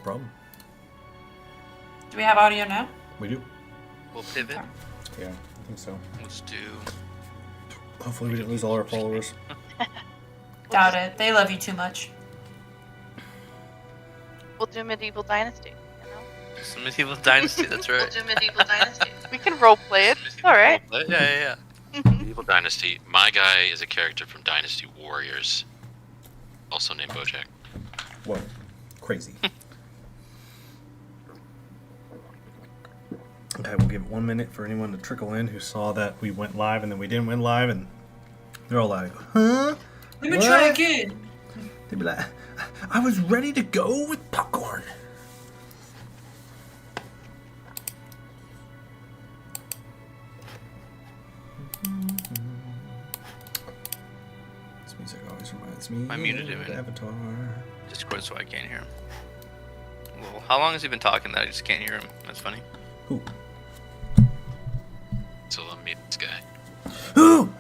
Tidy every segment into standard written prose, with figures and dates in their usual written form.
problem. Do we have audio now? We do. We'll pivot. Okay. Yeah, I think so. Let's do. Hopefully we didn't lose all our followers. Doubt it. They love you too much. We'll do Medieval Dynasty. You know? Some Medieval Dynasty, that's right. We'll do Medieval Dynasty. We can roleplay it. All right. Yeah. Medieval Dynasty. My guy is a character from Dynasty Warriors, also named Bojack. Whoa. Crazy. Okay, we'll give it 1 minute for anyone to trickle in who saw that we went live and then we didn't went live, and they're all like, huh? Let me What? try again. They'd be like, I was ready to go with popcorn. This music always reminds me I muted of him in Avatar. Discord so I can't hear him. Well, how long has he been talking that I just can't hear him? That's funny. Who? So let me meet this guy. Who?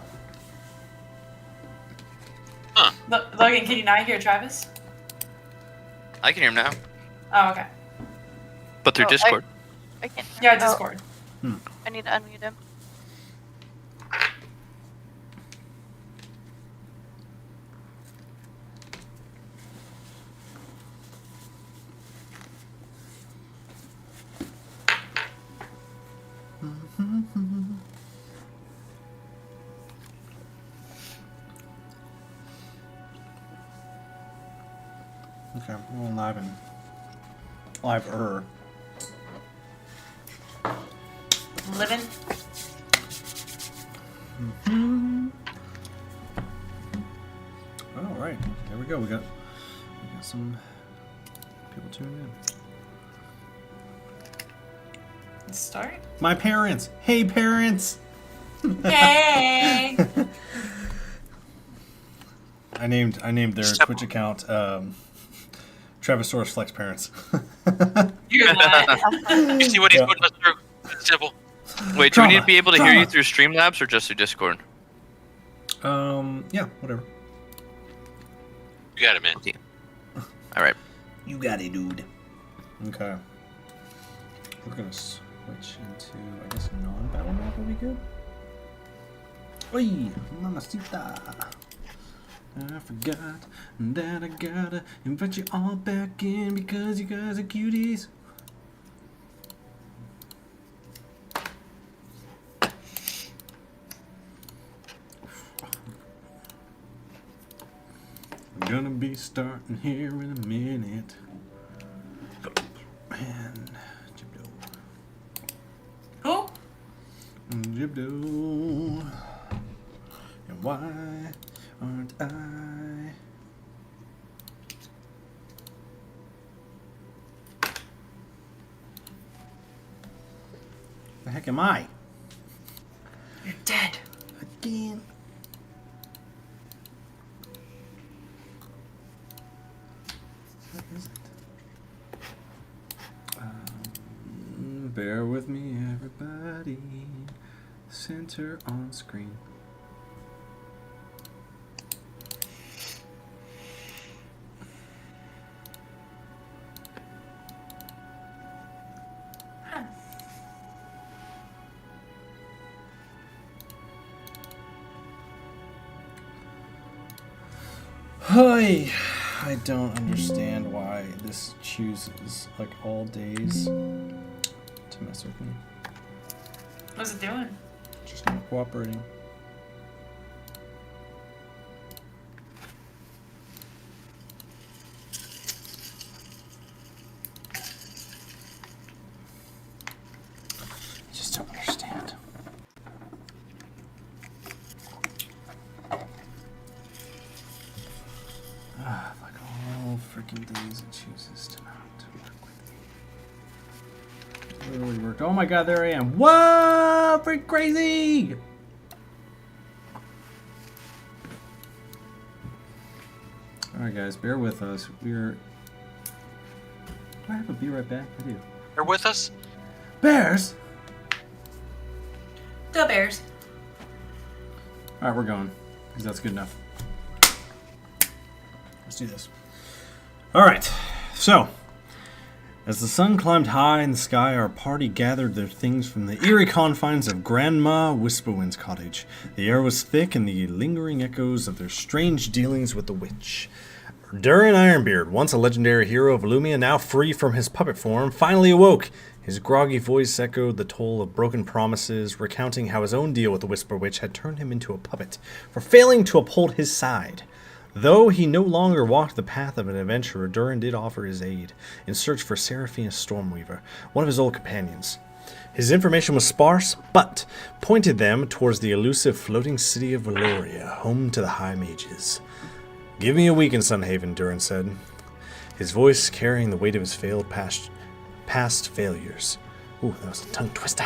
Logan, can you not hear Travis? I can hear him now, Oh, okay. but through Oh, Discord. I can't. Yeah, Discord. I need to unmute him. Okay, we're going live and live-er. Living. All right, there we go. We got some people tuning in. Let's start. My parents. Hey, parents. Hey. I named their Twitch account Travisaurus Flex Parents. You're not. You see what he's Yeah. putting us through? It's simple. Wait, do we need to Drama, be able to hear drama. you through Streamlabs or just through Discord? Yeah, whatever. You got it, man. All right. You got it, dude. Okay. We're gonna switch into, I guess, non-battle map will be good. Oi, mamacita. I forgot that I gotta invite you all back in because you guys are cuties. I'm gonna be starting here in a minute. And Who? Jibdo. And why aren't I? The heck am I? You're dead. Again. What is it? Bear with me, everybody. Center on screen. Hi. I don't understand why this chooses like all days to mess with me. What's it doing? Just not cooperating. I just don't understand. Like all freaking days it chooses to not work with me. It literally worked. Oh my god, there I am. Whoa! Freak crazy! Alright guys, bear with us. We're... Do I have a be right back? I do. You're with us? Bears! The Bears. Alright, we're going. Because that's good enough. Let's do this. Alright, so As the sun climbed high in the sky, our party gathered their things from the eerie confines of Grandma Whisperwind's cottage. The air was thick and the lingering echoes of their strange dealings with the witch. Durin Ironbeard, once a legendary hero of Illumia, now free from his puppet form, finally awoke. His groggy voice echoed the toll of broken promises, recounting how his own deal with the Whisper Witch had turned him into a puppet for failing to uphold his side. Though he no longer walked the path of an adventurer, Durin did offer his aid in search for Seraphina Stormweaver, one of his old companions. His information was sparse, but pointed them towards the elusive floating city of Valoria, home to the High Mages. "Give me a week in Sunhaven," Durin said, his voice carrying the weight of his failed past failures. Ooh, that was a tongue twister.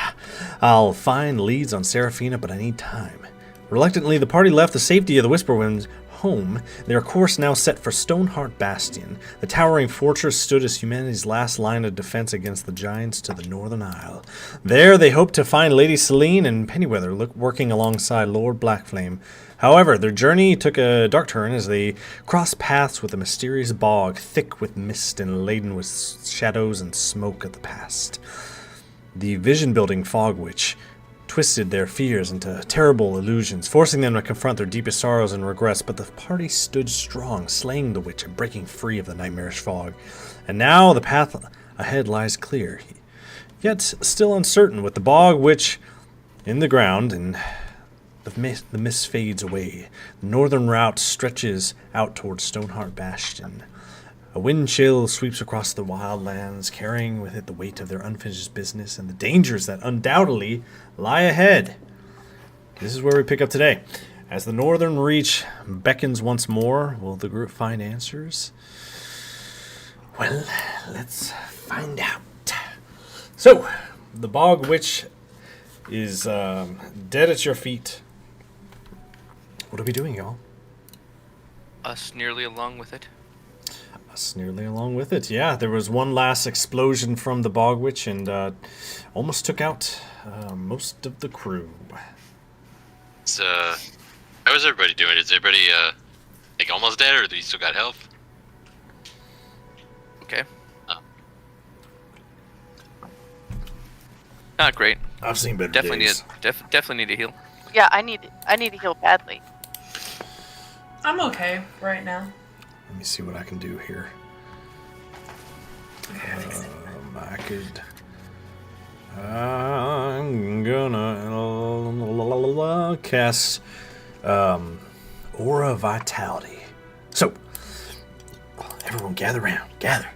"I'll find leads on Seraphina, but I need time." Reluctantly, the party left the safety of the Whisperwind's home, their course now set for Stoneheart Bastion. The towering fortress stood as humanity's last line of defense against the giants to the Northern Isle. There, they hoped to find Lady Selene and Pennyweather working alongside Lord Blackflame. However, their journey took a dark turn as they crossed paths with a mysterious bog, thick with mist and laden with shadows and smoke of the past. The vision-building fog witch twisted their fears into terrible illusions, forcing them to confront their deepest sorrows and regrets, but the party stood strong, slaying the witch and breaking free of the nightmarish fog. And now the path ahead lies clear, yet still uncertain, with the bog witch in the ground and the mist fades away. The northern route stretches out towards Stoneheart Bastion. A wind chill sweeps across the wildlands, carrying with it the weight of their unfinished business and the dangers that undoubtedly lie ahead. This is where we pick up today. As the northern reach beckons once more, will the group find answers? Well, let's find out. So, the Bog Witch is dead at your feet. What are we doing, y'all? Us nearly along with it. Us nearly along with it, yeah. There was one last explosion from the Bog Witch and almost took out most of the crew. So, how is everybody doing? Is everybody like almost dead, or do you still got health? Okay. Oh. Not great. I've seen better Definitely days. definitely need to heal. Yeah, I need to heal badly. I'm okay right now. Let me see what I can do here. Okay, I fixed it. I could. I'm gonna cast Aura Vitality. So, everyone, gather round. Gather.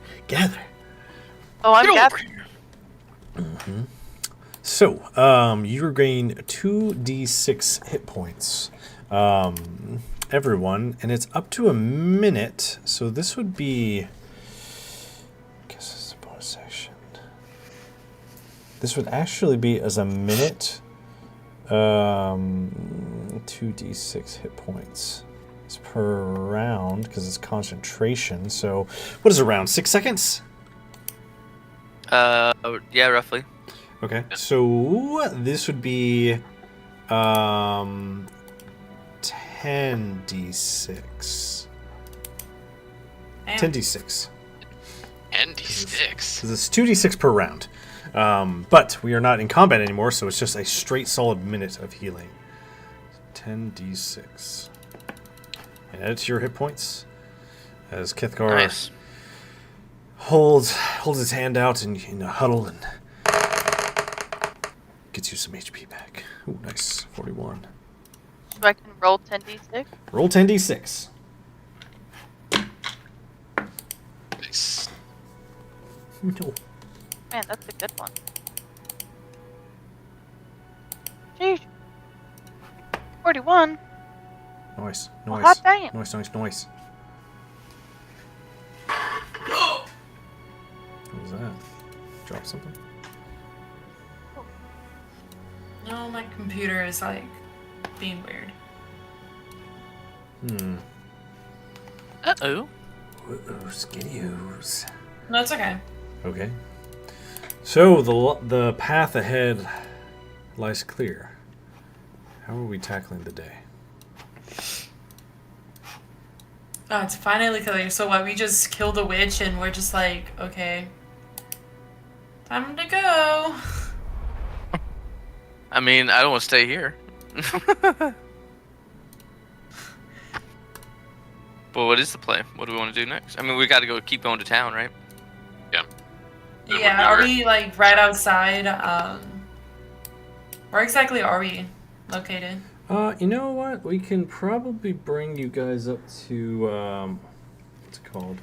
Oh, I'm Get over gathering. here. Mm-hmm. So, you regain 2d6 hit points. Everyone, and it's up to a minute. So this would be. I guess it's a bonus action. This would actually be as a minute. 2d6 hit points. It's per round because it's concentration. So, what is a round? 6 seconds? Yeah, roughly. Okay. So this would be 10d6. Damn. 10d6. ND6. Because it's 2d6 per round. But we are not in combat anymore, so it's just a straight solid minute of healing. 10d6. And add it to your hit points. As Kithgar Nice. holds his hand out in a huddle and gets you some HP back. Ooh, nice. 41. So I can roll 10d6. Roll 10d6. Nice. No. Man, that's a good one. Jeez. 41. Nice. Well, Nice. hot damn. Nice. What was that? Drop something? No, my computer is like being weird. Uh-oh. Skiddios. No, it's okay. Okay. So the path ahead lies clear. How are we tackling the day? Oh, it's finally clear. So what? We just killed a witch and we're just like, okay. Time to go. I mean, I don't want to stay here. But what is the play? What do we want to do next? I mean, we got to keep going to town, right? Yeah. Yeah, are we like right outside? Where exactly are we located? You know what? We can probably bring you guys up to what's it called?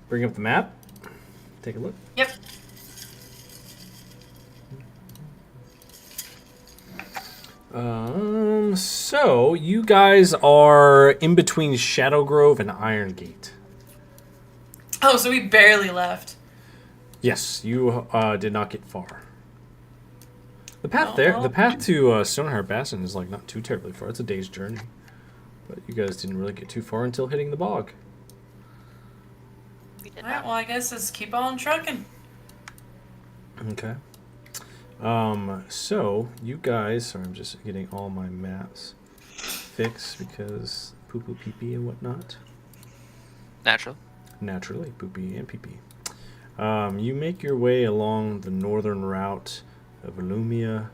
Bring up the map. Take a look. Yep. So you guys are in between Shadow Grove and Iron Gate. Oh, so we barely left. Yes, you did not get far. The path the path to Stoneheart Bastion is like not too terribly far. It's a day's journey, but you guys didn't really get too far until hitting the bog. We did Alright, not. well, I guess let's keep on trucking. Okay. So you guys, sorry, I'm just getting all my maps fixed because poo poo pee pee and whatnot. Natural. Naturally, poo pee and pee pee. You make your way along the northern route of Illumia,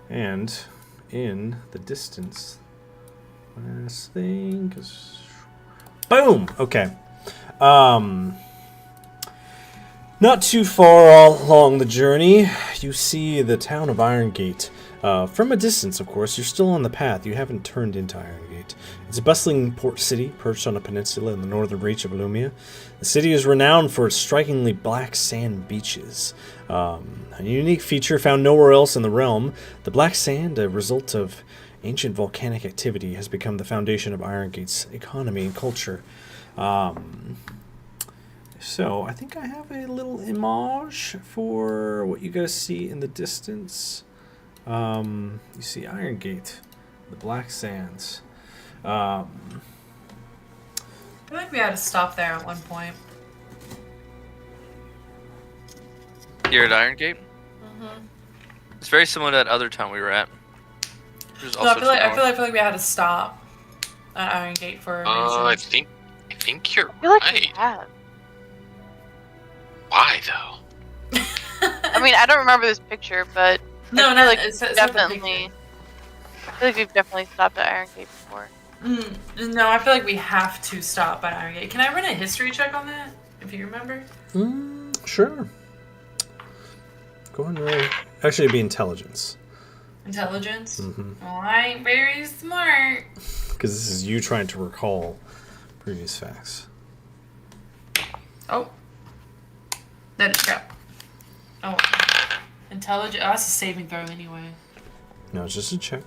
and in the distance, last thing, cause boom. Okay. Not too far along the journey, you see the town of Irongate. From a distance, of course, you're still on the path. You haven't turned into Irongate. It's a bustling port city perched on a peninsula in the northern reach of Illumia. The city is renowned for its strikingly black sand beaches. A unique feature found nowhere else in the realm. The black sand, a result of ancient volcanic activity, has become the foundation of Irongate's economy and culture. So, I think I have a little image for what you guys see in the distance. You see Irongate, the Black Sands. I feel like we had to stop there at one point. Here at Iron Gate? Mm-hmm. It's very similar to that other town we were at. There's No, also I feel like we had to stop at Iron Gate for a reason. I think you're I feel like right. we have. Why though? I mean, I don't remember this picture, but No, I no, feel like it's we've not the definitely. I feel like we've definitely stopped at Iron Gate before. No, I feel like we have to stop at Iron Gate. Can I run a history check on that, if you remember? Sure. Go ahead and roll. Actually, it'd be intelligence. Intelligence? Mm-hmm. Well, I ain't very smart. Because this is you trying to recall previous facts. Oh. That is crap. Oh. Intelligence. Oh, that's a saving throw anyway. No, it's just a check.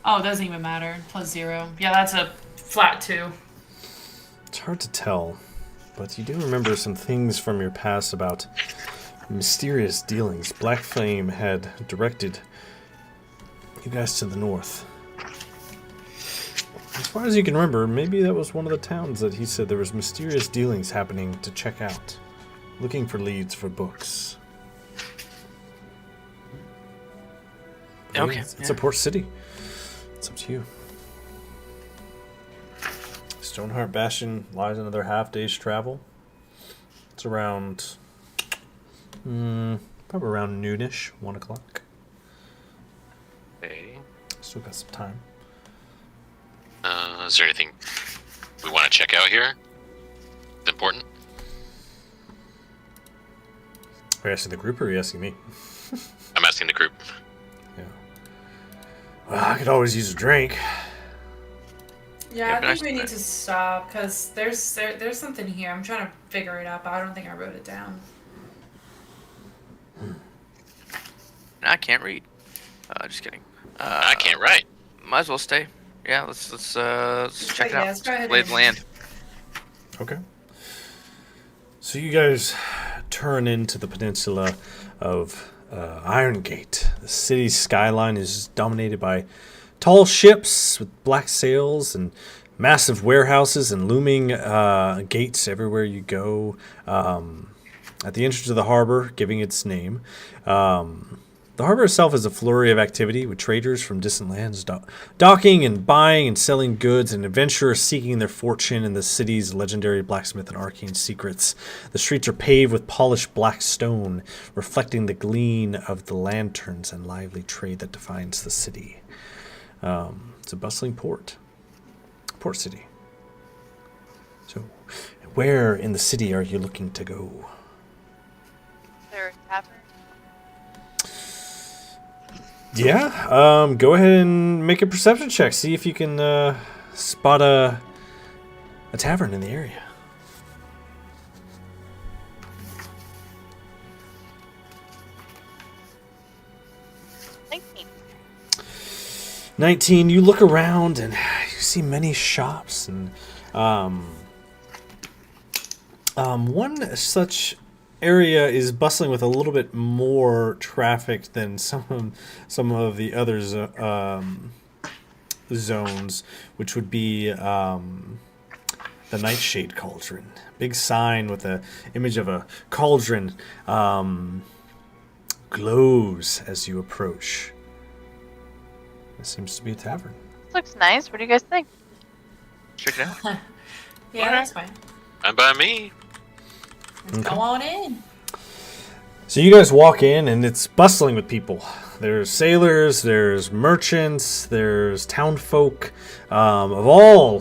Oh, it doesn't even matter. +0. Yeah, that's a flat 2. It's hard to tell, but you do remember some things from your past about mysterious dealings. Black Flame had directed you guys to the north. As far as you can remember, maybe that was one of the towns that he said there was mysterious dealings happening to check out. Looking for leads for books. Okay. It's a port city. It's up to you. Stoneheart Bastion lies another half day's travel. It's around, probably around noonish, 1 o'clock. Okay. Still got some time. Is there anything we want to check out here? It's important. Are you asking the group or are you asking me? I'm asking the group. Yeah. Well, I could always use a drink. Yeah, but I I think we still- need to stop because there's something here. I'm trying to figure it out, but I don't think I wrote it down. I can't read. Just kidding. I can't write. Might as well stay. Yeah, let's check it Yeah, out. let's go ahead Lay of the and- land. Okay. So you guys turn into the peninsula of Irongate. The city's skyline is dominated by tall ships with black sails and massive warehouses and looming gates everywhere you go. At the entrance to the harbor, giving its name, the The harbor itself is a flurry of activity, with traders from distant lands docking and buying and selling goods, and adventurers seeking their fortune in the city's legendary blacksmith and arcane secrets. The streets are paved with polished black stone, reflecting the gleam of the lanterns and lively trade that defines the city. It's a bustling port city. So, where in the city are you looking to go? Is there a tavern? Yeah, go ahead and make a perception check. See if you can spot a tavern in the area. 19. 19, you look around and you see many shops, and one such area is bustling with a little bit more traffic than some of the other zones, which would be the Nightshade Cauldron. Big sign with a image of a cauldron glows as you approach. It seems to be a tavern. This looks nice. What do you guys think? Check it out. Yeah, that's fine. I'm by me. Let's go on in. So you guys walk in, and it's bustling with people. There's sailors, there's merchants, there's townfolk of all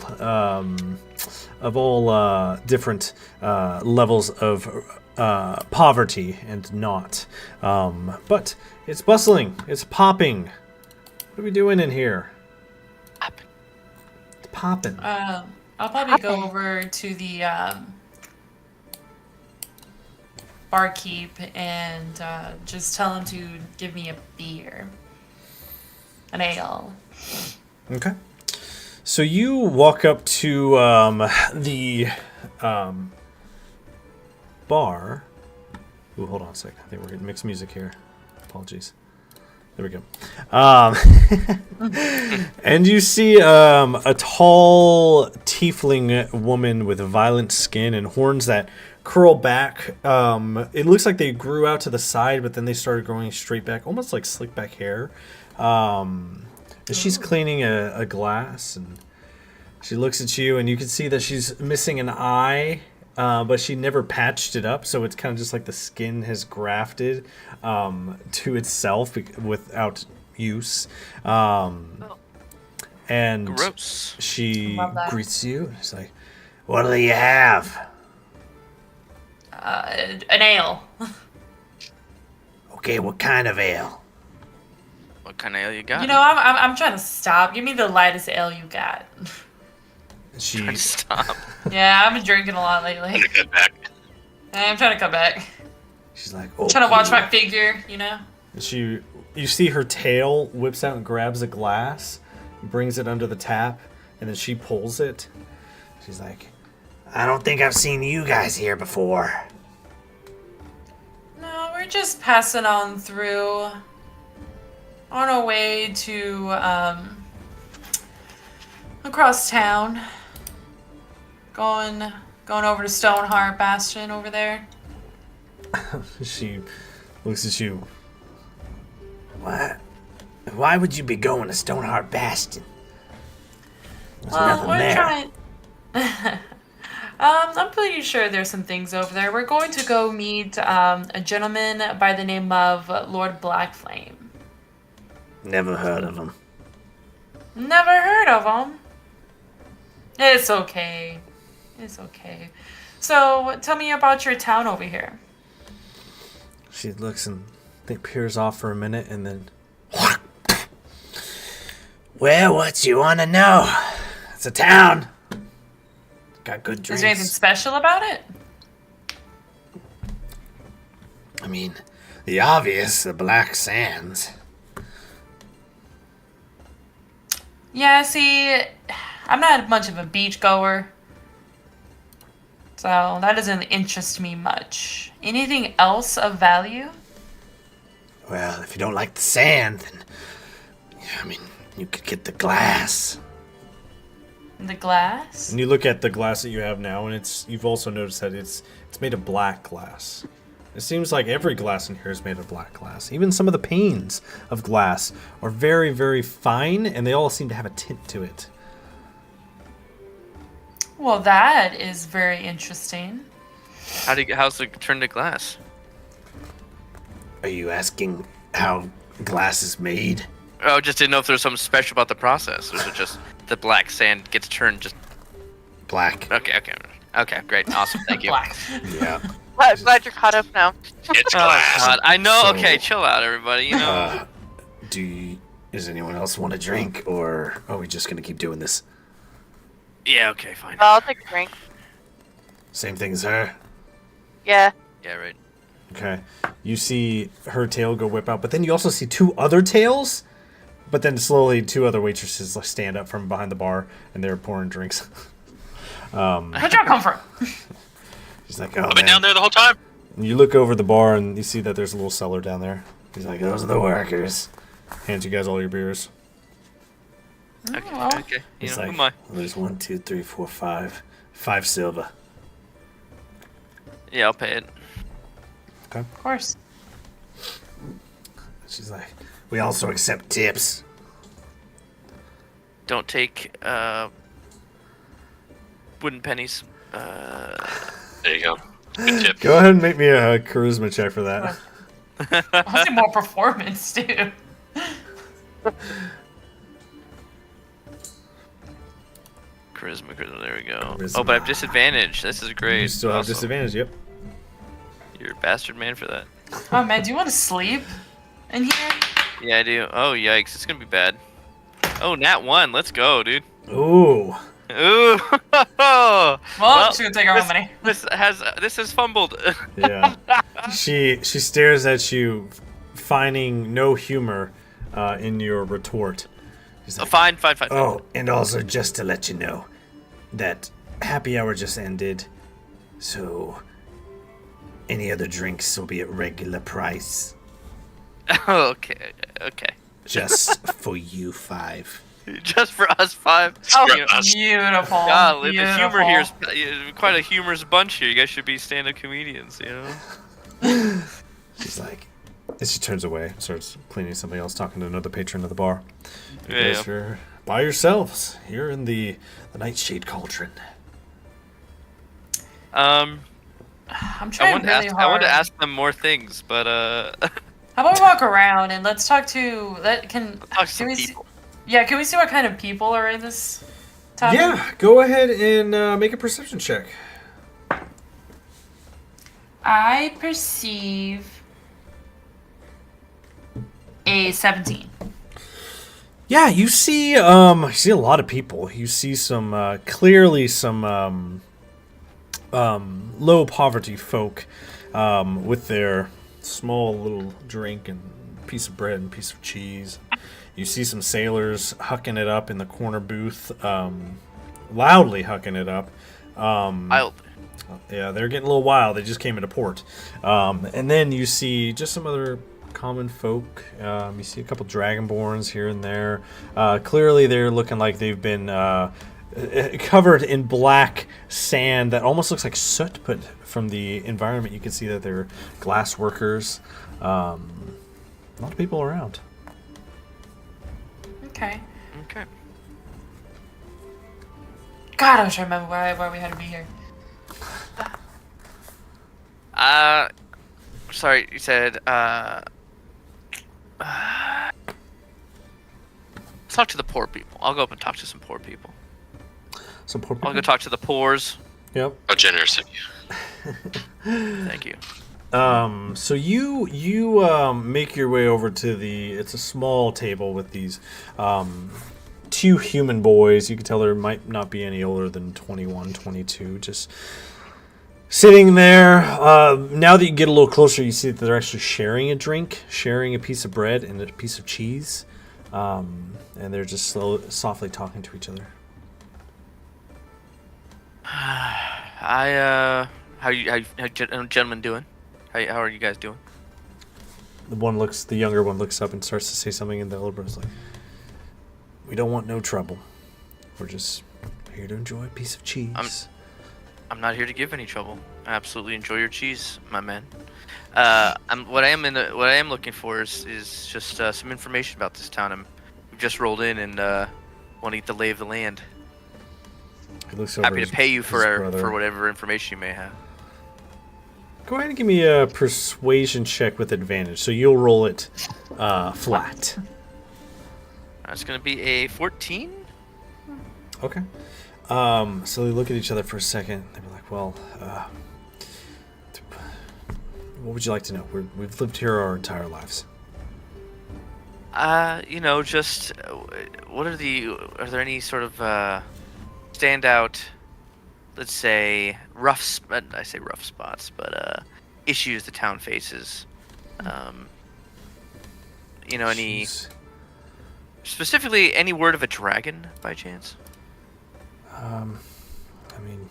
different levels of poverty and not. But it's bustling. It's popping. What are we doing in here? It's popping. I'll probably go over to the barkeep and just tell him to give me a beer. An ale. Okay. So you walk up to the bar. Ooh, hold on a second. I think we're getting mixed music here. Apologies. There we go. And you see a tall tiefling woman with violent skin and horns that curl back. It looks like they grew out to the side, but then they started growing straight back, almost like slick back hair. And she's cleaning a glass, and she looks at you, and you can see that she's missing an eye. But she never patched it up, so it's kind of just like the skin has grafted to itself without use. And Gross. she Love that. greets you. She's like, "What do you have?" An ale. Okay, what kind of ale? What kind of ale you got? You know, I'm trying to stop. Give me the lightest ale you got. She Trying to stop. Yeah, I've been drinking a lot lately. Get back. I'm trying to come back. she's like, "Oh." Trying to watch my figure, you know? You see her tail whips out and grabs a glass, brings it under the tap, and then she pulls it. She's like, "I don't think I've seen you guys here before." No, we're just passing on through. On our way to, across town. Going over to Stoneheart Bastion over there. She looks at you. What? Why would you be going to Stoneheart Bastion? There's nothing we're there. trying. I'm pretty sure there's some things over there. We're going to go meet a gentleman by the name of Lord Blackflame. Never heard of him. Never heard of him. It's okay. It's okay. So, tell me about your town over here. She looks and peers off for a minute, and then. Well, what you want to know? It's a town. Got good drinks. Is there anything special about it? I mean, the obvious, the black sands. Yeah, see, I'm not much of a beach goer. So that doesn't interest me much. Anything else of value? Well, if you don't like the sand, then. I mean, you could get the glass. The glass? And you look at the glass that you have now, and you've also noticed that it's made of black glass. It seems like every glass in here is made of black glass. Even some of the panes of glass are very, very fine, and they all seem to have a tint to it. Well, that is very interesting. How's it turned to glass? Are you asking how glass is made? Oh, just didn't know if there was something special about the process. Or is it just the black sand gets turned just... Black. Okay, great. Awesome, thank you. Black. Yeah. Glad you're caught up now. It's Oh, glass. God. I know. So- Okay, chill out, everybody. You know. Does anyone else want a drink, or are we just gonna keep doing this? Yeah, okay, fine. Well, I'll take a drink. Same thing as her? Yeah. Yeah, right. Okay. You see her tail go whip out, but then you also see two other tails. But then slowly, two other waitresses stand up from behind the bar, and they're pouring drinks. Where'd y'all come from? She's like, "Oh I've been man." down there the whole time. And you look over the bar, and you see that there's a little cellar down there. He's like, Those are the workers. hands you guys all your beers. Okay, well. okay. You He's know, like, who am I? There's 1, 2, 3, 4, 5. 5 silver. Yeah, I'll pay it. Of course. She's like, we also accept tips. Don't take wooden pennies. There you go. Good tip. Go ahead and make me a charisma check for that. I'll do more performance, too. Charisma, there we go. Charisma. Oh, but I have disadvantage. This is great. You still have Awesome. disadvantage, yep. You're a bastard man for that. Oh, man, do you want to sleep in here? Yeah, I do. Oh, yikes. It's gonna be bad. Oh, nat 1. Let's go, dude. Ooh. Ooh. Well, she's going to take our own money. This has fumbled. Yeah. She stares at you, finding no humor in your retort. She's like, Fine. Oh, and also just to let you know that happy hour just ended, so any other drinks will be at regular price. Okay. Just for you 5. Just for us 5. Oh, You know, beautiful. God, the beautiful. humor here is quite a humorous bunch here. You guys should be stand-up comedians, you know? She's like, and she turns away and starts cleaning something else, talking to another patron of the bar. You Yeah. guys are by yourselves here in the Nightshade Cauldron. I'm I trying wanted, really to hard. I wanted to ask them more things, but How about we walk around and let's talk to... talk to Can some we see, people. yeah, can we see what kind of people are in this tavern? Yeah, go ahead and make a perception check. I perceive a 17. Yeah, you see a lot of people. You see some clearly some low poverty folk with their small little drink and piece of bread and piece of cheese. You see some sailors hucking it up in the corner booth, loudly hucking it up. Yeah, they're getting a little wild. They just came into port. And then you see just some other common folk. You see a couple dragonborns here and there. Clearly, they're looking like they've been covered in black sand that almost looks like soot, but from the environment, you can see that they're glass workers. A lot of people around. Okay. Okay. God, I wish I remember why we had to be here. Sorry, you said, let's talk to the poor people. I'll go up and talk to some poor people. Some poor I'll people. go talk to the poors. Yep. How generous of you. Thank you. So you make your way over to it's a small table with these two human boys. You can tell there might not be any older than 21, 22, just sitting there. Now that you get a little closer, you see that they're actually sharing a drink, sharing a piece of bread and a piece of cheese, and they're just softly talking to each other. How gentlemen doing? How are you guys doing? The younger one looks up and starts to say something, and the older one's like, "We don't want no trouble. We're just here to enjoy a piece of cheese." I'm not here to give any trouble. I absolutely enjoy your cheese, my man. What I am looking for is just some information about this town. We've just rolled in and want to get the lay of the land. He looks over Happy to pay you his for brother. whatever information you may have. Go ahead and give me a persuasion check with advantage. So you'll roll it flat. It's gonna be a 14. Okay. So they look at each other for a second. They were like, "Well, what would you like to know? We've lived here our entire lives." Just are there any sort of standout, let's say I say rough spots, but issues the town faces? Any Jeez. specifically any word of a dragon by chance? I mean,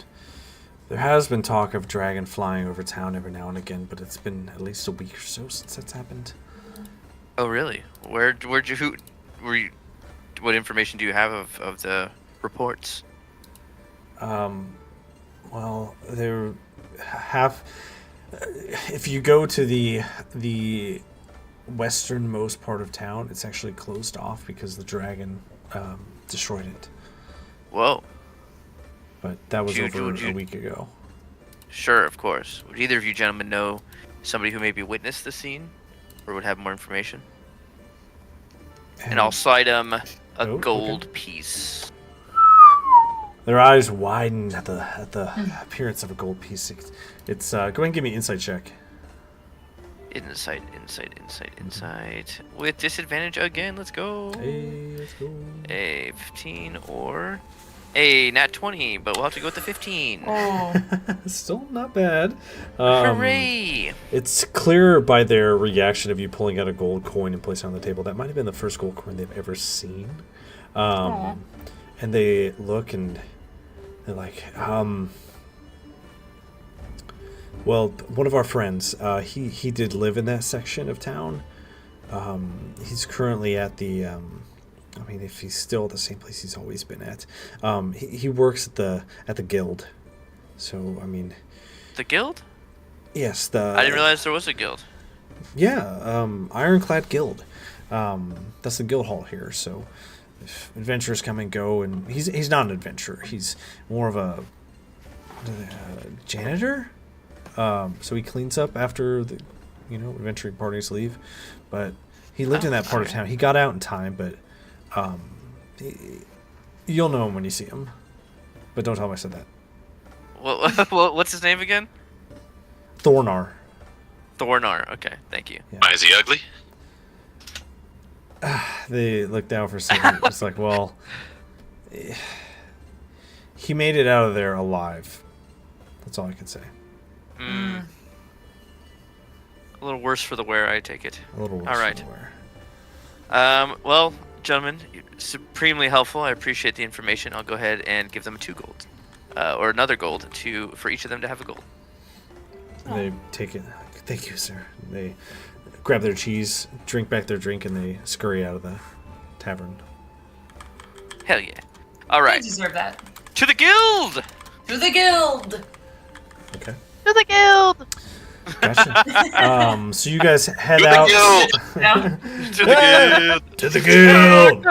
there has been talk of dragon flying over town every now and again, but it's been at least a week or so since that's happened. Oh, really? What information do you have of the reports? Well, there have. If you go to the westernmost part of town, it's actually closed off because the dragon destroyed it. Whoa. But that was Would over you- a week ago. Sure, of course. Would either of you gentlemen know somebody who maybe witnessed the scene, or would have more information? And I'll slide him a Oh, gold piece. Their eyes widen at the appearance of a gold piece. It's go ahead and give me an insight check. Insight. With disadvantage again, let's go. Hey, let's go. A 15 or a nat 20, but we'll have to go with the 15. Oh. Still not bad. Hooray! It's clear by their reaction of you pulling out a gold coin and placing it on the table. That might have been the first gold coin they've ever seen. And they look and they're like, well, one of our friends, he did live in that section of town. He's currently at the, I mean, if he's still at the same place he's always been at, he works at the guild. So, I mean, The guild? yes, I didn't realize there was a guild. yeah, Ironclad Guild. That's the guild hall here. So, if adventurers come and go, and he's not an adventurer. He's more of a janitor. So he cleans up after the, adventuring parties leave. But he lived in that part of town. He got out in time, but you'll know him when you see him. But don't tell him I said that. What's his name again? Thornar. Thornar. Okay, thank you. Why is he ugly? They look down for a second. It's like, well, he made it out of there alive. That's all I can say. A little worse for the wear, I take it. A little worse. All right. than where. Well, gentlemen, supremely helpful. I appreciate the information. I'll go ahead and give them 2 gold, or another gold for each of them to have a gold. They take it. Thank you, sir. They grab their cheese, drink back their drink, and they scurry out of the tavern. Hell yeah! All I right, deserve that. to the guild. To the guild! Okay. To the guild! Gotcha. So you guys head To the out guild! No? To the guild. to the guild.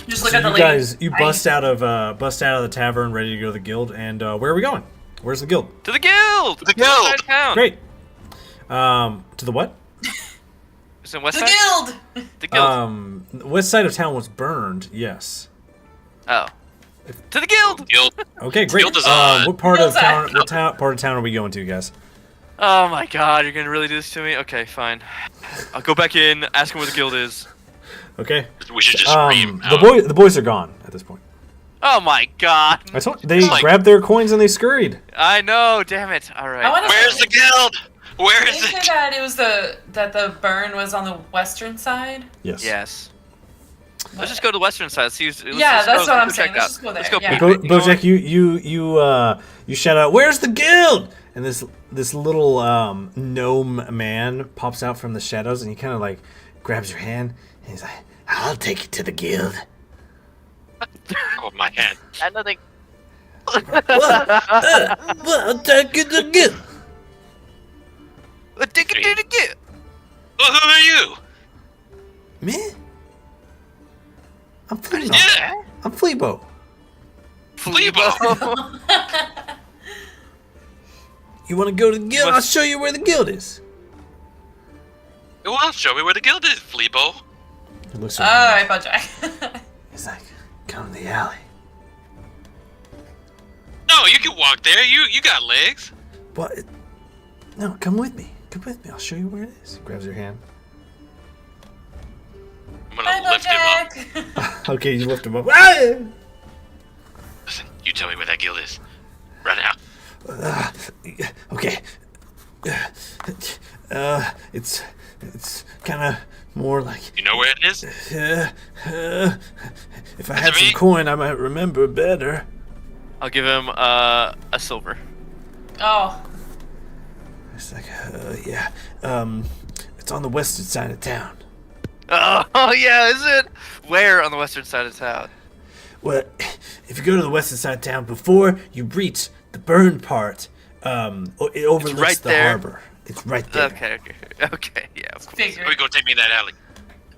Just look So at the you lady. guys, you bust out of the tavern, ready to go to the guild. And where are we going? Where's the guild? To the guild. the guild! West side town. Great. To the what? Is it west The side? guild! The guild. The west side of town was burned. Yes. Oh. To the guild. Guild. Okay, great. Guild is on. What part of Guild's town? on. What part of town are we going to, guys? Oh my God! You're gonna really do this to me? Okay, fine. I'll go back in, ask him where the guild is. Okay. We should just scream out. The boys are gone at this point. Oh my God! I told they Like- grabbed their coins and they scurried. I know. Damn it! All I right. want to Where's the guild? Where Did is you say it? that it was that the burn was on the western side? Yes. Yes. Let's just go to the western side. Let's use, let's Yeah, just that's go, what I'm check saying. it Let's out. just go Let's there, go. yeah. peek. Bo- You know Bojack, you shout out, "Where's the guild?" And this little gnome man pops out from the shadows, and he kind of like grabs your hand, and he's like, "I'll take you to the guild." Oh, my hand. I know they. Well, I'll take you to the guild. me. did it get? Well, who are you? Me? I'm Fleebo. Yeah. I'm Fleebo. Fleebo. You want to go to the guild? I'll show you where the guild is. Well, show me where the guild is, Fleebo. He looks All over. right, Bojack. He's like, come to the alley. No, you can walk there. You got legs. What? No, come with me. Come with me. I'll show you where it is. He grabs your hand. I'm Bye, gonna lift him up. Bojack. Okay, you lift him up. Ah! Listen, you tell me where that guild is. Right now. Okay. It's kind of more like. You know where it is? If I had me? some coin, I might remember better. I'll give him a silver. Oh, It's like, yeah. It's on the western side of town. Oh yeah, is it? Where on the western side of town? Well, if you go to the western side of town before you reach the burned part, it overlooks right the there. harbor. It's right there. Okay, yeah, of course. figure. Are we gonna take me in that alley?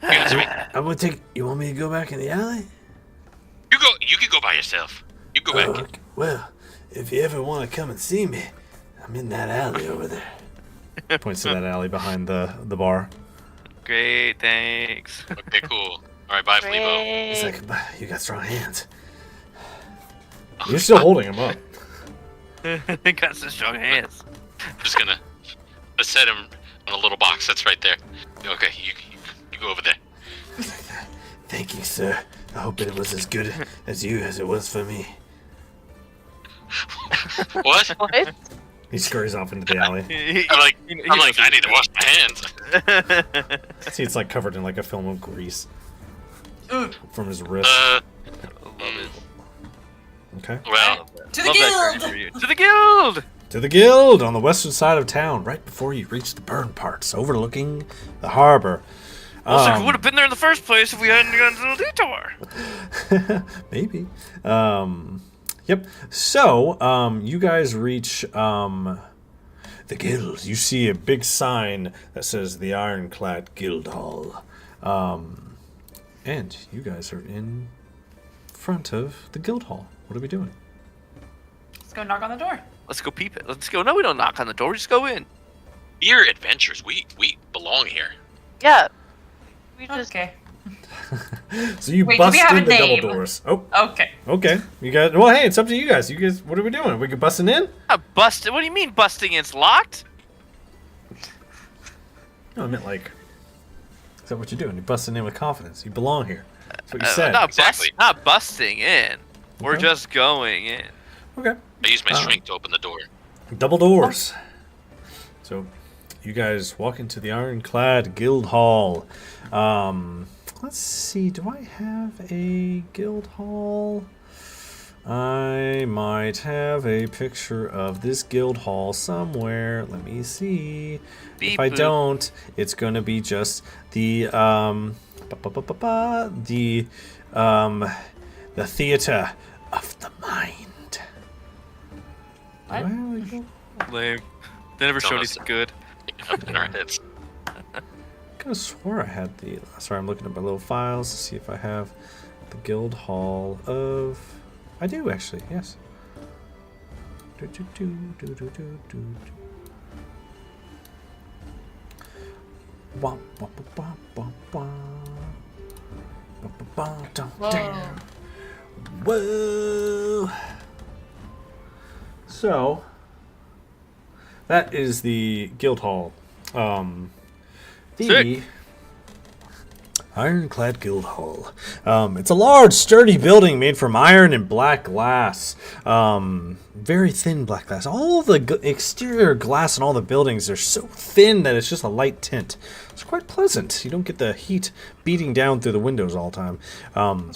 You answer me. I'm gonna take. You want me to go back in the alley? You go. You can go by yourself. You go back. Okay. Well, if you ever want to come and see me, I'm in that alley over there. Points to that alley behind the bar. Great, thanks. Okay, cool. All right, bye, Fleebo. He's Great. like, "Bah, you got strong hands. You're still holding him up. Got some strong hands. I'm just gonna set him on a little box that's right there. Okay, you go over there. Thank you, sir. I hope it was as good as you as it was for me." What? What? He scurries off into the alley. I'm like, I need to wash my hands. See, it's like covered in like a film of grease from his wrist. Love it. Okay. Well, To the Love that guild. journey for you. To the guild. To the guild on the western side of town, right before you reach the burn parts, overlooking the harbor. Looks like we would have been there in the first place if we hadn't gone to the detour. Maybe. Yep. So, you guys reach the guild. You see a big sign that says the Ironclad Guild Hall. And you guys are in front of the guild hall. What are we doing? Let's go knock on the door. Let's go peep it. Let's go. No, we don't knock on the door. We just go in. we're adventurers. We belong here. Yeah. We just Okay. So you Wait, do bust we have in a the double name? doors. Oh, Okay. okay. You guys. Well, hey, it's up to you guys. You guys, what are we doing? Are we busting in? Busted. What do you mean busting? It's locked. No, I meant like. Is that what you're doing? You're busting in with confidence. You belong here. That's what you said. Exactly. Not busting in. We're Okay. just going in. Okay. I use my strength to open the door. Double doors. So, you guys walk into the Ironclad Guild Hall. Let's see. Do I have a guild hall? I might have a picture of this guild hall somewhere. Let me see. If Beep I boop. don't, it's gonna be just the the theater of the mind. What? Well, Lame. They never Don't showed listen. anything good. Up in our heads. I could have swore I had the. Sorry, I'm looking at my little files to see if I have the guild hall of. I do actually, yes. Do, do, do, do, do, do, do, do. Wah, wah, wah, wah, wah, wah. Ba, ba, ba, dum, Whoa. dum. Whoa. So, that is the guild hall. The Sick. Ironclad Guild Hall. It's a large, sturdy building made from iron and black glass. Very thin black glass. All the exterior glass in all the buildings are so thin that it's just a light tint. It's quite pleasant. You don't get the heat beating down through the windows all the time.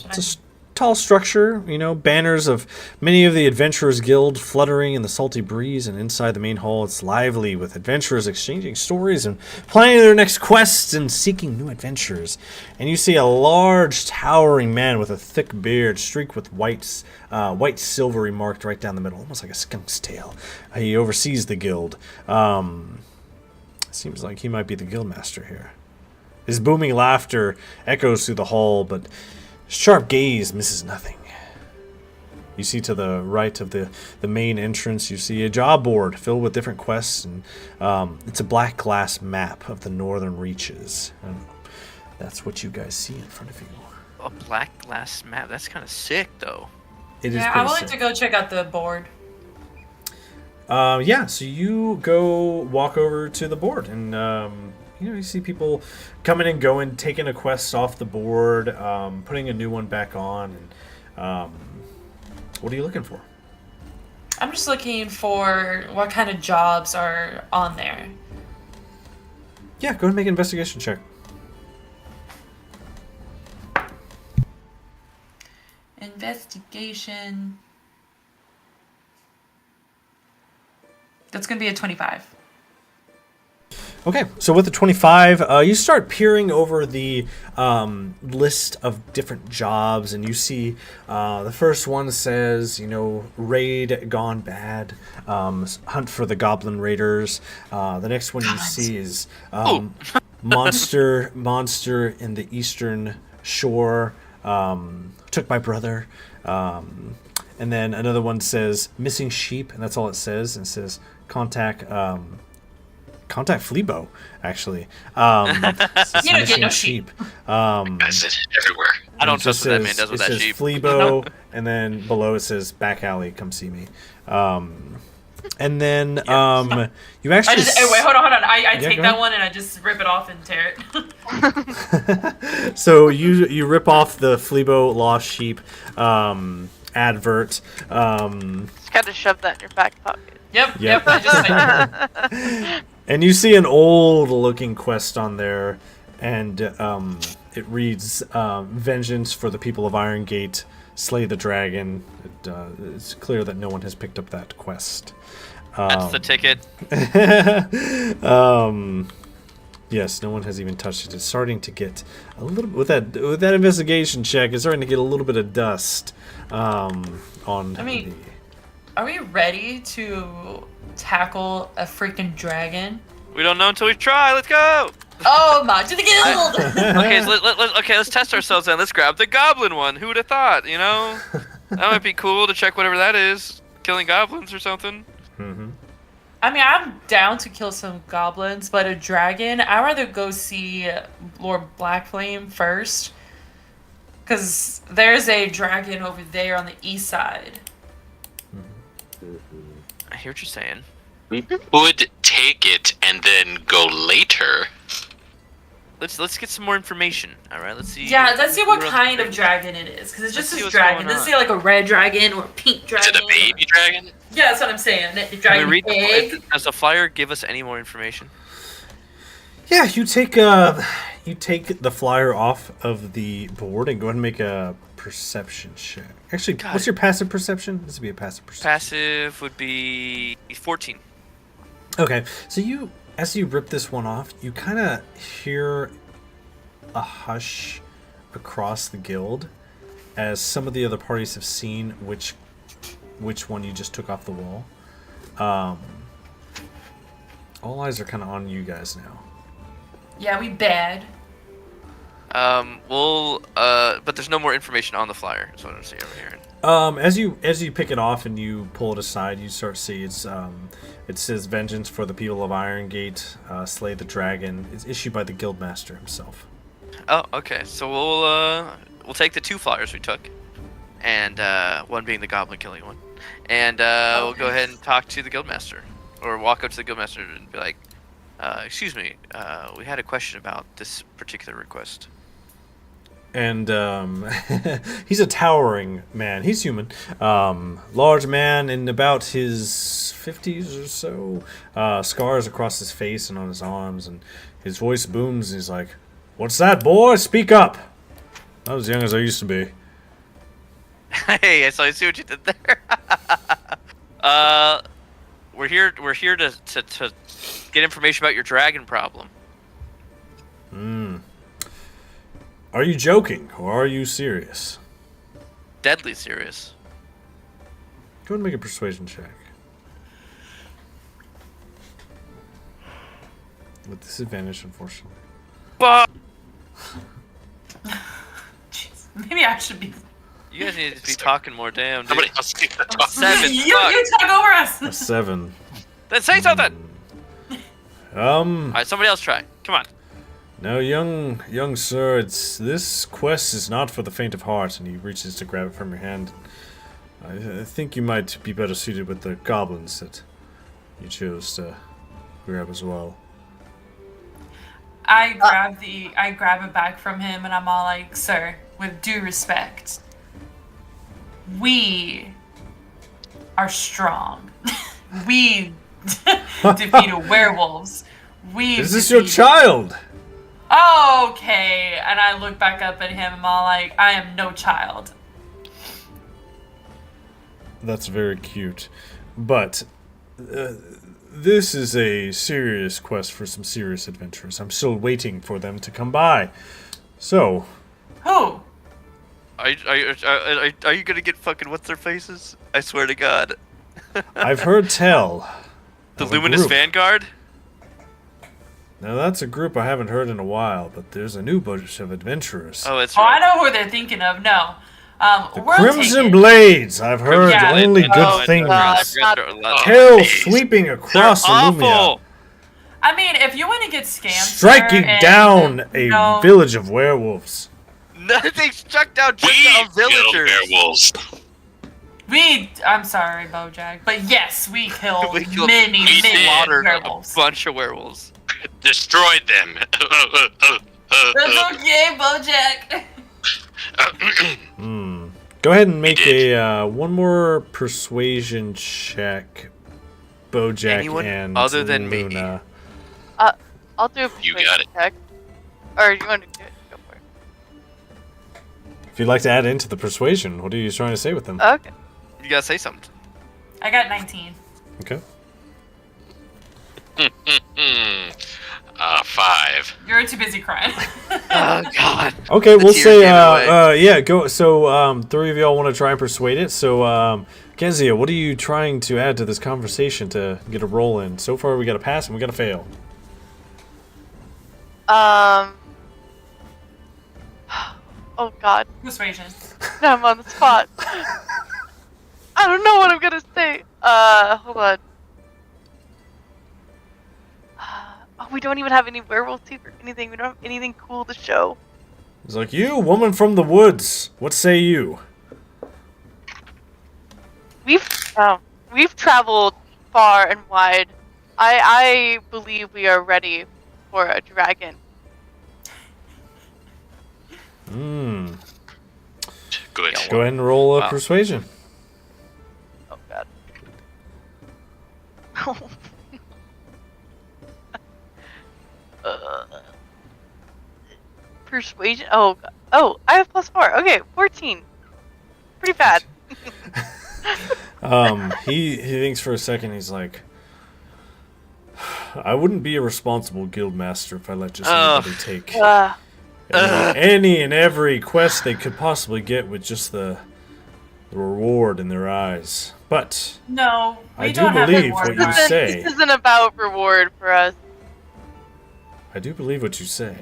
It's a tall structure, you know, banners of many of the Adventurers Guild fluttering in the salty breeze, and inside the main hall it's lively with adventurers exchanging stories and planning their next quests and seeking new adventures. And you see a large towering man with a thick beard streaked with white silvery marked right down the middle, almost like a skunk's tail. He oversees the guild. Seems like he might be the guildmaster here. His booming laughter echoes through the hall, but his sharp gaze misses nothing. You see to the right of the main entrance, you see a job board filled with different quests, and it's a black glass map of the northern reaches. And that's what you guys see in front of you. A black glass map. That's kind of sick, though. It is Yeah, I pretty would like sick. to go check out the board. Yeah, so you go walk over to the board, and you see people coming and going, taking a quest off the board, putting a new one back on. And what are you looking for? I'm just looking for what kind of jobs are on there. Yeah, go ahead and make an investigation check. Investigation. That's gonna be a 25. Okay, so with the 25, you start peering over the list of different jobs, and you see the first one says, raid gone bad, hunt for the goblin raiders. The next one you see is monster in the eastern shore, took my brother. And then another one says missing sheep, and that's all it says. And it says contact Fleabo, actually. You don't get no sheep. Guys, it's everywhere. I don't it trust just what that man says- does with it that says sheep. Fleabo, and then below it says back alley, come see me. And then you actually Wait, hold on. I take go that ahead. one and I just rip it off and tear it. So you rip off the Fleabo lost sheep advert. Just gotta shove that in your back pocket. Yep. I just And you see an old looking quest on there, and it reads vengeance for the people of Iron Gate, slay the dragon. It's clear that no one has picked up that quest. That's the ticket. Yes, no one has even touched it. It's starting to get a little with that investigation check. It's starting to get a little bit of dust on. Are we ready to tackle a freaking dragon? We don't know until we try. Let's go. Oh my, to the guild! Okay, so let's test ourselves then. Let's grab the goblin one. Who would have thought? That might be cool to check whatever that is. Killing goblins or something. I mean, I'm down to kill some goblins, but a dragon, I'd rather go see Lord Blackflame first. Because there's a dragon over there on the east side. I hear what you're saying. We would take it and then go later. Let's get some more information. All right, let's see. Yeah, let's see what else kind there of is. dragon it is. Because it's just Let's see this what's dragon. going Does it on. say like a red dragon or a pink Is dragon? it a baby dragon? Yeah, that's what I'm saying. A Can dragon we read egg. does the flyer give us any more information? Yeah, you take the flyer off of the board and go ahead and make a perception check. Actually, God. what's your passive perception? This would be a passive perception. Passive would be 14. Okay, so as you rip this one off, you kind of hear a hush across the guild as some of the other parties have seen which one you just took off the wall. All eyes are kind of on you guys now. Yeah, we bad. But there's no more information on the flyer. Is what I'm seeing over here. As you pick it off and you pull it aside, you start to see it says vengeance for the people of Iron Gate, slay the dragon. It's issued by the guildmaster himself. Oh, okay. So we'll take the 2 flyers we took, and one being the goblin killing one, and we'll go ahead and talk to the guildmaster, or walk up to the guildmaster and be like, "Excuse me, we had a question about this particular request." And he's a towering man. He's human. Large man in about his 50s or so. Scars across his face and on his arms. And his voice booms. And he's like, "What's that, boy? Speak up." Not as young as I used to be. Hey, I see what you did there. We're here to get information about your dragon problem. Are you joking or are you serious? Deadly serious. Go ahead and make a persuasion check. With disadvantage, unfortunately. Bah! Jeez. Maybe I should be. You guys need to be talking more, damn, dude. Somebody else needs to talk. 7. You Fuck. talk over us. A 7. Then say something! Alright, somebody else try. Come on. Now, young sir, this quest is not for the faint of heart, and he reaches to grab it from your hand. I think you might be better suited with the goblins that you chose to grab as well. I grab it back from him, and I'm all like, "Sir, with due respect, we are strong. We defeated werewolves. We. Is this your child? Okay." And I look back up at him. I'm all like, "I am no child." That's very cute. But this is a serious quest for some serious adventurers. I'm still waiting for them to come by. So, Who? Are you gonna get fucking what's their faces? I swear to God. I've heard tell. The of a Luminous group. Vanguard? Now that's a group I haven't heard in a while, but there's a new bunch of adventurers. Oh, it's Oh, I right. know who they're thinking of. No. The We'll Crimson take it. Blades. I've heard Yeah, only good oh, things. I forgot their last Hell name. sweeping They're across Illumia, awful! I mean, if you want to get scammed, striking sir, and, down a no, village of werewolves. No, they struck down just We a kill villagers. werewolves. I'm sorry, Bojack, but yes, we killed We killed- many we Slaughtered werewolves. a bunch of werewolves. Destroyed them. That's okay, Bojack. Go ahead and make a one more persuasion check, Bojack Anyone and other than me? Luna. I'll do a You persuasion got it. check. Or you want to do it? Go for it. If you'd like to add into the persuasion, what are you trying to say with them? Okay. You gotta say something. I got 19. Okay. 5. You're too busy crying. Oh God. Okay, The we'll tears say, gave away. yeah, go. So, three of y'all want to try and persuade it. So, Kenzia, what are you trying to add to this conversation to get a roll in? So far, we got a pass and we got a fail. Oh God. Persuasion. Now I'm on the spot. I don't know what I'm gonna say. Hold on. Oh, we don't even have any werewolf teeth or anything. We don't have anything cool to show. It's like, you, woman from the woods, what say you? We've traveled far and wide. I believe we are ready for a dragon. Hmm. Good. Go ahead and roll a Wow. persuasion. Oh God. Persuasion. Oh God. Oh, I have +4. Okay, 14. Pretty bad. He thinks for a second. He's like, I wouldn't be a responsible guild master if I let just anybody take any and every quest they could possibly get with just the reward in their eyes. But No, we I do don't have believe reward what you cards. say. This isn't about reward for us. I do believe what you say.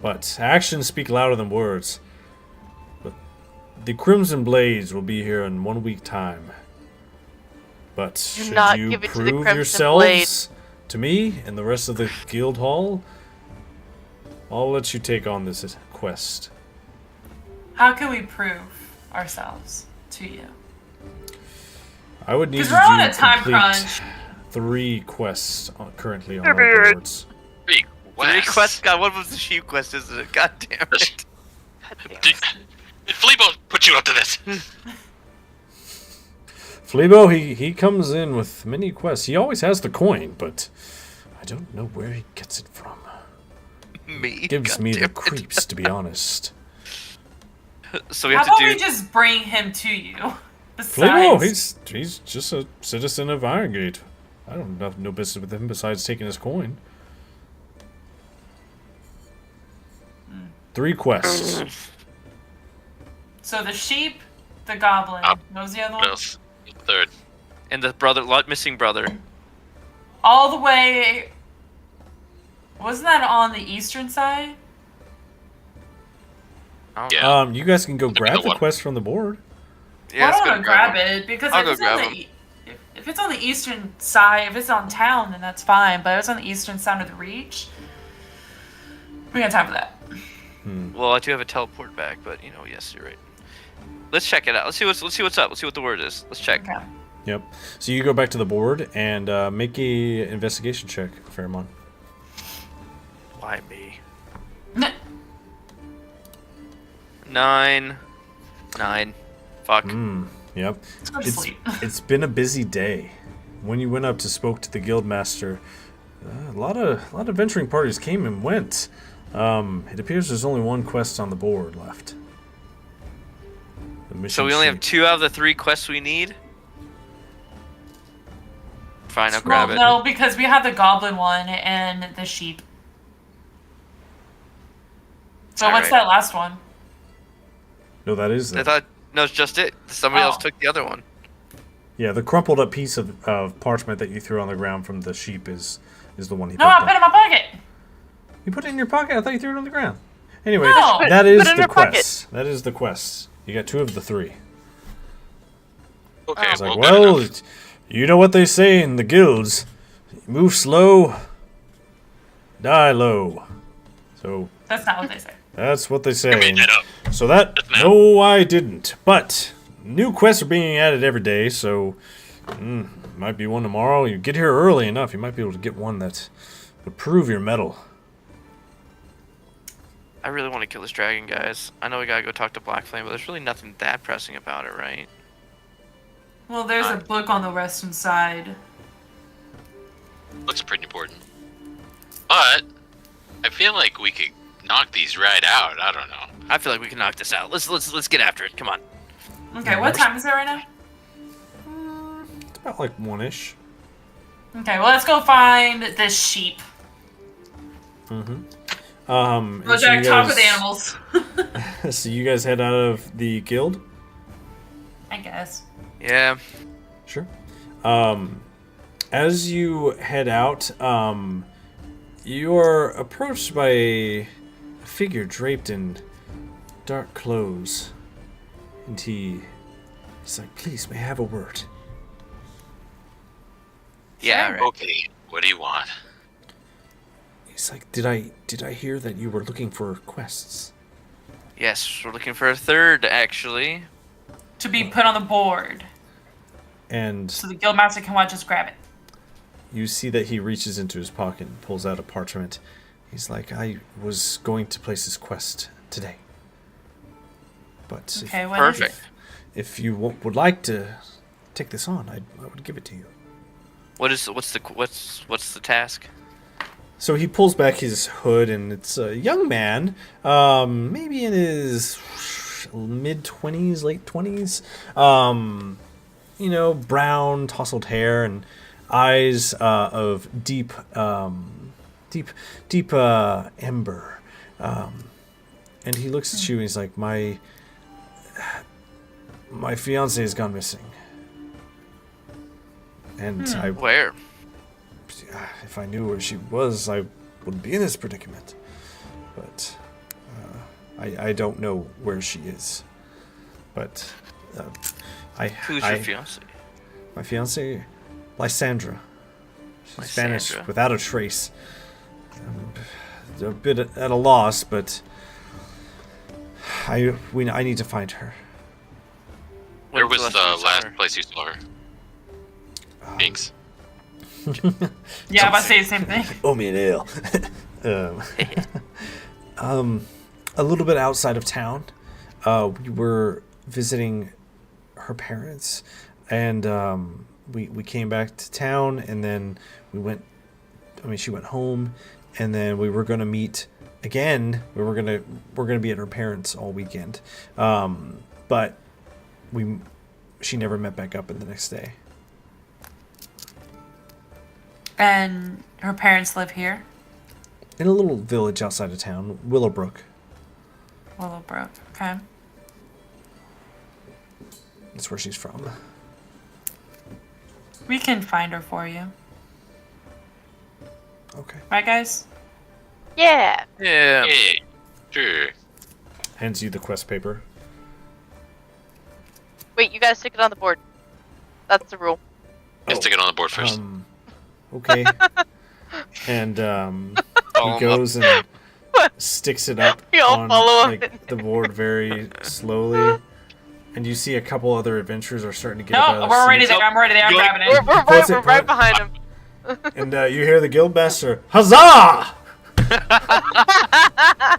But actions speak louder than words. But the Crimson Blades will be here in 1 week time. But Do should not you give it to the prove Crimson yourselves to me and the rest of the guild hall, I'll let you take on this quest. How can we prove ourselves to you? I would need Because you we're on a to time complete crunch. 3 quests currently on our boards. Big Three quests. God, one of them's the sheep quest, isn't it? God damn it. God damn Did it. Fleebo put you up to this? Fleebo, he comes in with many quests. He always has the coin, but I don't know where he gets it from. Me. Gives God me the damn it. creeps, to be honest. So we How have to about do. we just bring him to you? Fleebo, Besides, he's just a citizen of Irongate. I don't have no business with him besides taking his coin. 3 quests. so the sheep, the goblin. Up. What was the other What one? else? Third. And the missing brother. All the way Wasn't that on the eastern side? I don't Yeah. know. You guys can go Maybe grab the the one- quest from the board. Yeah, I let's don't go want to grab one. it because I'll if go it's on grab the if it's on the eastern side, if it's on town, then that's fine. But if it's on the eastern side of the reach, we got time for that. Well, I do have a teleport back, but yes, you're right. Let's check it out. Let's see what's up. Let's see what the word is. Let's check. Okay. Yep. So you go back to the board and make a investigation check, Fairmont. Why me? 9. Fuck. Yep. Let's go to sleep. It's been a busy day. When you went up to spoke to the guildmaster, a lot of venturing parties came and went. It appears there's only one quest on the board left. The mission So we only have sheet. 2 out of the 3 quests we need. Fine, I'll grab it. No, because we have the goblin one and the sheep. So what's Alright. that last one? No, that is I it. thought no, it's just it. Somebody else Oh. took the other one. Yeah, the crumpled up piece of parchment that you threw on the ground from the sheep is the one he No, picked I up. put it in my pocket. You put it in your pocket? I thought you threw it on the ground. Anyway, No. that is Put it in the your pocket. quest. That is the quest. You got 2 of the 3. Okay, It's like, good well, enough. you know what they say in the guilds. Move slow, die low. So That's not what they say. that's what they I say. made that up. So that, Just now. no, I didn't. But new quests are being added every day, so might be one tomorrow. You get here early enough, you might be able to get one that would prove your mettle. I really want to kill this dragon, guys. I know we gotta go talk to Black Flame, but there's really nothing that pressing about it, right? Well, there's a book on the western side. Looks pretty important. But I feel like we could knock these right out. I don't know. I feel like we can knock this out. Let's get after it. Come on. Okay, what time is it right now? It's about like 1-ish. Okay, well, let's go find this sheep. And Go so you Jack, talk with guys- animals. So you guys head out of the guild? I guess. Yeah. Sure. As you head out, you are approached by a figure draped in dark clothes. And he's like, please, may I have a word? Yeah. Right. Okay, what do you want? He's like, did I hear that you were looking for quests? Yes, we're looking for a third, actually. To be put on the board. And So the guildmaster can watch us grab it. you see that he reaches into his pocket and pulls out a parchment. He's like, I was going to place this quest today. But Okay, what is it? Perfect. if you would like to take this on, I would give it to you. What's the task? So he pulls back his hood, and it's a young man, maybe in his mid-20s, late 20s. You know, brown, tousled hair, and eyes of deep ember. And he looks at you, and he's like, my fiance has gone missing. And Where? if I knew where she was, I wouldn't be in this predicament. But I don't know where she is. But Who's your fiance? My fiance, Lysandra. She's vanished Lysandra. without a trace. A bit at a loss, but I need to find her. Where When's was time the you saw last her? place you saw her? Thanks. Yeah, I'm about to say the same thing. Oh, me an ale. A little bit outside of town, we were visiting her parents, and we came back to town, and then she went home, and then we were gonna meet again. We're gonna be at her parents all weekend, but she never met back up in the next day. And her parents live here, In a little village outside of town, Willowbrook. Willowbrook. Okay. That's where she's from. We can find her for you. Okay. Right, guys? Yeah. Yeah. Hey, sure. Hands you the quest paper. Wait, you gotta stick it on the board. That's the rule. Let's stick it on the board first. Okay. And Follow he him goes and sticks it up We all on follow him. like the board very slowly. And you see a couple other adventurers are starting to get up out No, of we're their already seats. there. I'm already there. I'm grabbing We're, it. we're Puts right, it- we're right put- behind him. And you hear the guildmaster, huzzah!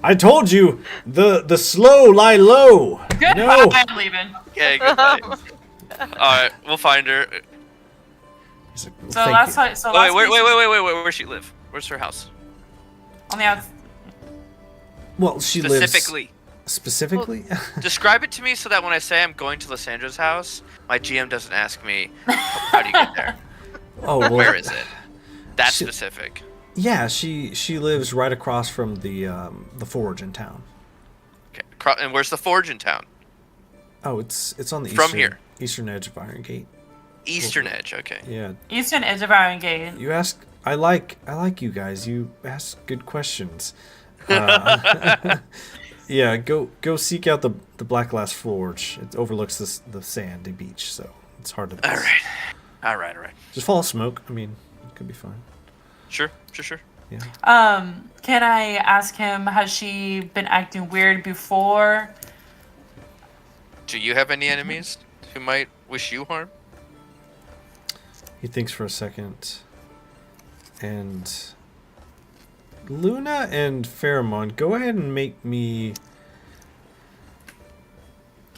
I told you, the slow lie low. Goodbye. No. I'm leaving. Okay, goodbye. Alright, we'll find her. He's like, well, So thank last you. time, so Wait, last wait, week- where's she live? Where's her house? on the outside. Well, she lives Specifically. specifically. Describe it to me so that when I say I'm going to Lyssandra's house, my GM doesn't ask me, how do you get there? Oh, well, Where is it? That's She- specific. Yeah, she lives right across from the forge in town. Okay. And where's the forge in town? Oh, it's on the From eastern, here. eastern edge of Iron Gate. Eastern Edge, okay. Yeah, Eastern edge of Iron Gate. you ask. I like you guys. You ask good questions. Yeah, go seek out the Black Glass Forge. It overlooks the sandy beach, so it's hard to miss. Alright. Just follow smoke. I mean, it could be fine. Sure. Yeah. Can I ask him, has she been acting weird before? Do you have any enemies who might wish you harm? He thinks for a second. And Luna and Pheromone, go ahead and make me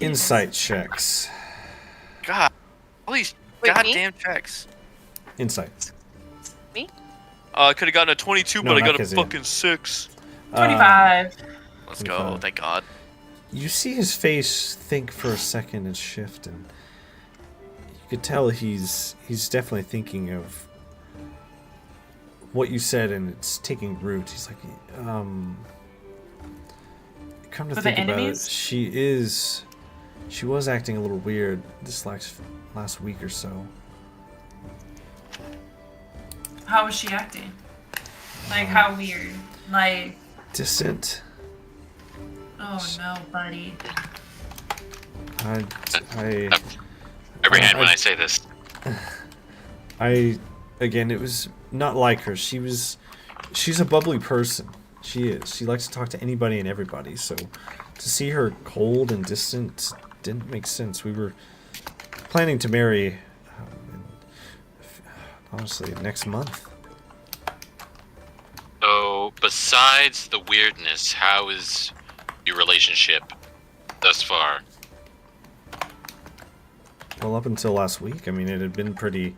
insight checks. God. All these Wait, me? goddamn checks. Insight. I could have gotten a 22, No, but I not got a 'cause, yeah. fucking 6. 25. Let's go, 25. thank God. You see his face think for a second and shift, and you could tell he's definitely thinking of what you said, and it's taking root. He's like, come to For the think about it, enemies? she was acting a little weird this last week or so. How was she acting? Like, how weird? Like, Distant. oh no, buddy. I Every hand when I say this. Again, it was not like her. She's a bubbly person. She is. She likes to talk to anybody and everybody. So to see her cold and distant didn't make sense. We were planning to marry, honestly, next month. So, besides the weirdness, how is your relationship thus far? Well, up until last week, I mean, it had been pretty.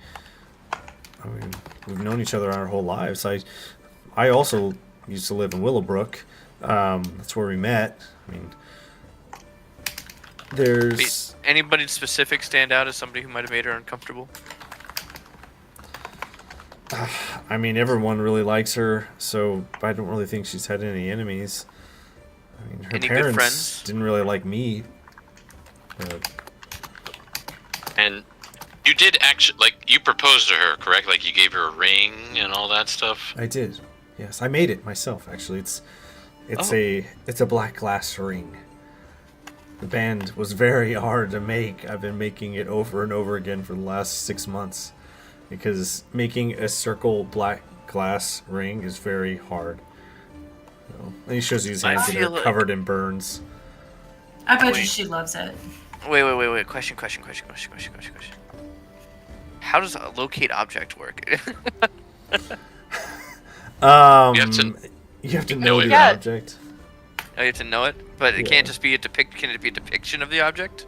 I mean, we've known each other our whole lives. I also used to live in Willowbrook. That's where we met. I mean, there's. Anybody specific stand out as somebody who might have made her uncomfortable? I mean, everyone really likes her, so I don't really think she's had any enemies. I mean, her Any good parents friends? didn't really like me. And you did actually, like, you proposed to her, correct? Like, you gave her a ring and all that stuff? I did. Yes, I made it myself. Actually, it's Oh. a black glass ring. The band was very hard to make. I've been making it over and over again for the last 6 months because making a circle black glass ring is very hard. So, and he shows you his I hands and feel they're like- covered in burns. I bet you Wait. she loves it. Wait. Question. How does a locate object work? You have to know know it. the Yeah. object. I have to know it, but it Yeah. can't just be a Can it be a depiction of the object?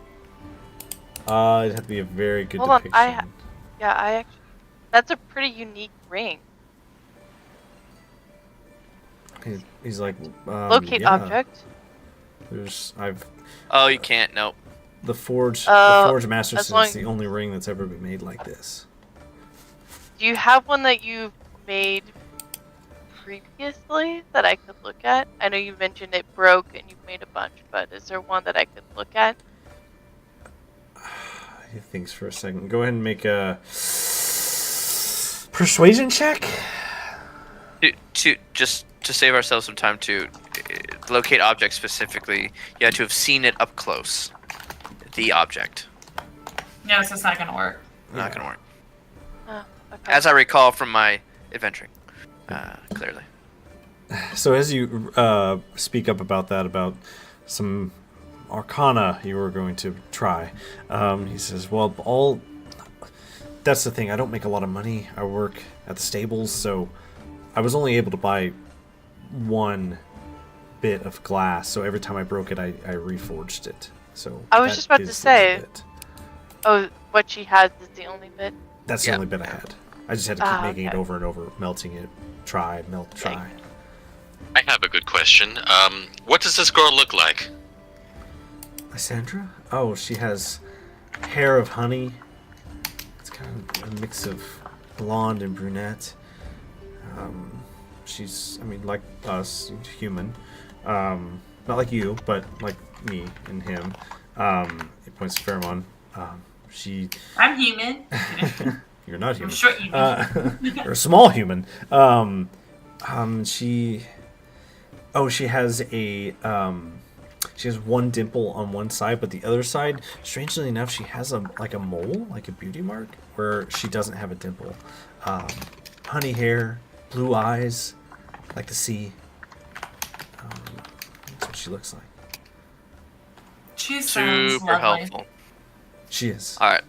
It'd have to be a very good Hold on, depiction. Yeah, I actually. That's a pretty unique ring. He's like, Locate yeah, object. I've Oh, you can't. Nope. the Forge Master as says long- it's the only ring that's ever been made like this. Do you have one that you've made previously that I could look at? I know you mentioned it broke and you've made a bunch, but is there one that I could look at? He thinks for a second. Go ahead and make a persuasion check. To just to save ourselves some time to locate objects specifically, you had to have seen it up close. The object. Yes, it's not gonna work. Not gonna work. Oh, okay. As I recall from my adventuring, clearly. So as you speak up about that, about some arcana you were going to try, he says, well, that's the thing. I don't make a lot of money. I work at the stables, so I was only able to buy one bit of glass. So every time I broke it, I reforged it. So I was that just about to is the say. bit. Oh, what she has is the only bit. That's the only bit I had. I just had to keep making it okay. over and over, melting it, try, melt, try. I have a good question. What does this girl look like? Lysandra? Oh, she has hair of honey. It's kind of a mix of blonde and brunette. She's, like us, human. Not like you, but like me and him. It points to Pheromone. I'm human. You're not human. I'm short human. You're a small human. She has she has one dimple on one side, but the other side, strangely enough, she has a mole, like a beauty mark, where she doesn't have a dimple. Honey hair, blue eyes, like the sea. That's what she looks like. She sounds Super lovely. helpful. She is. All right.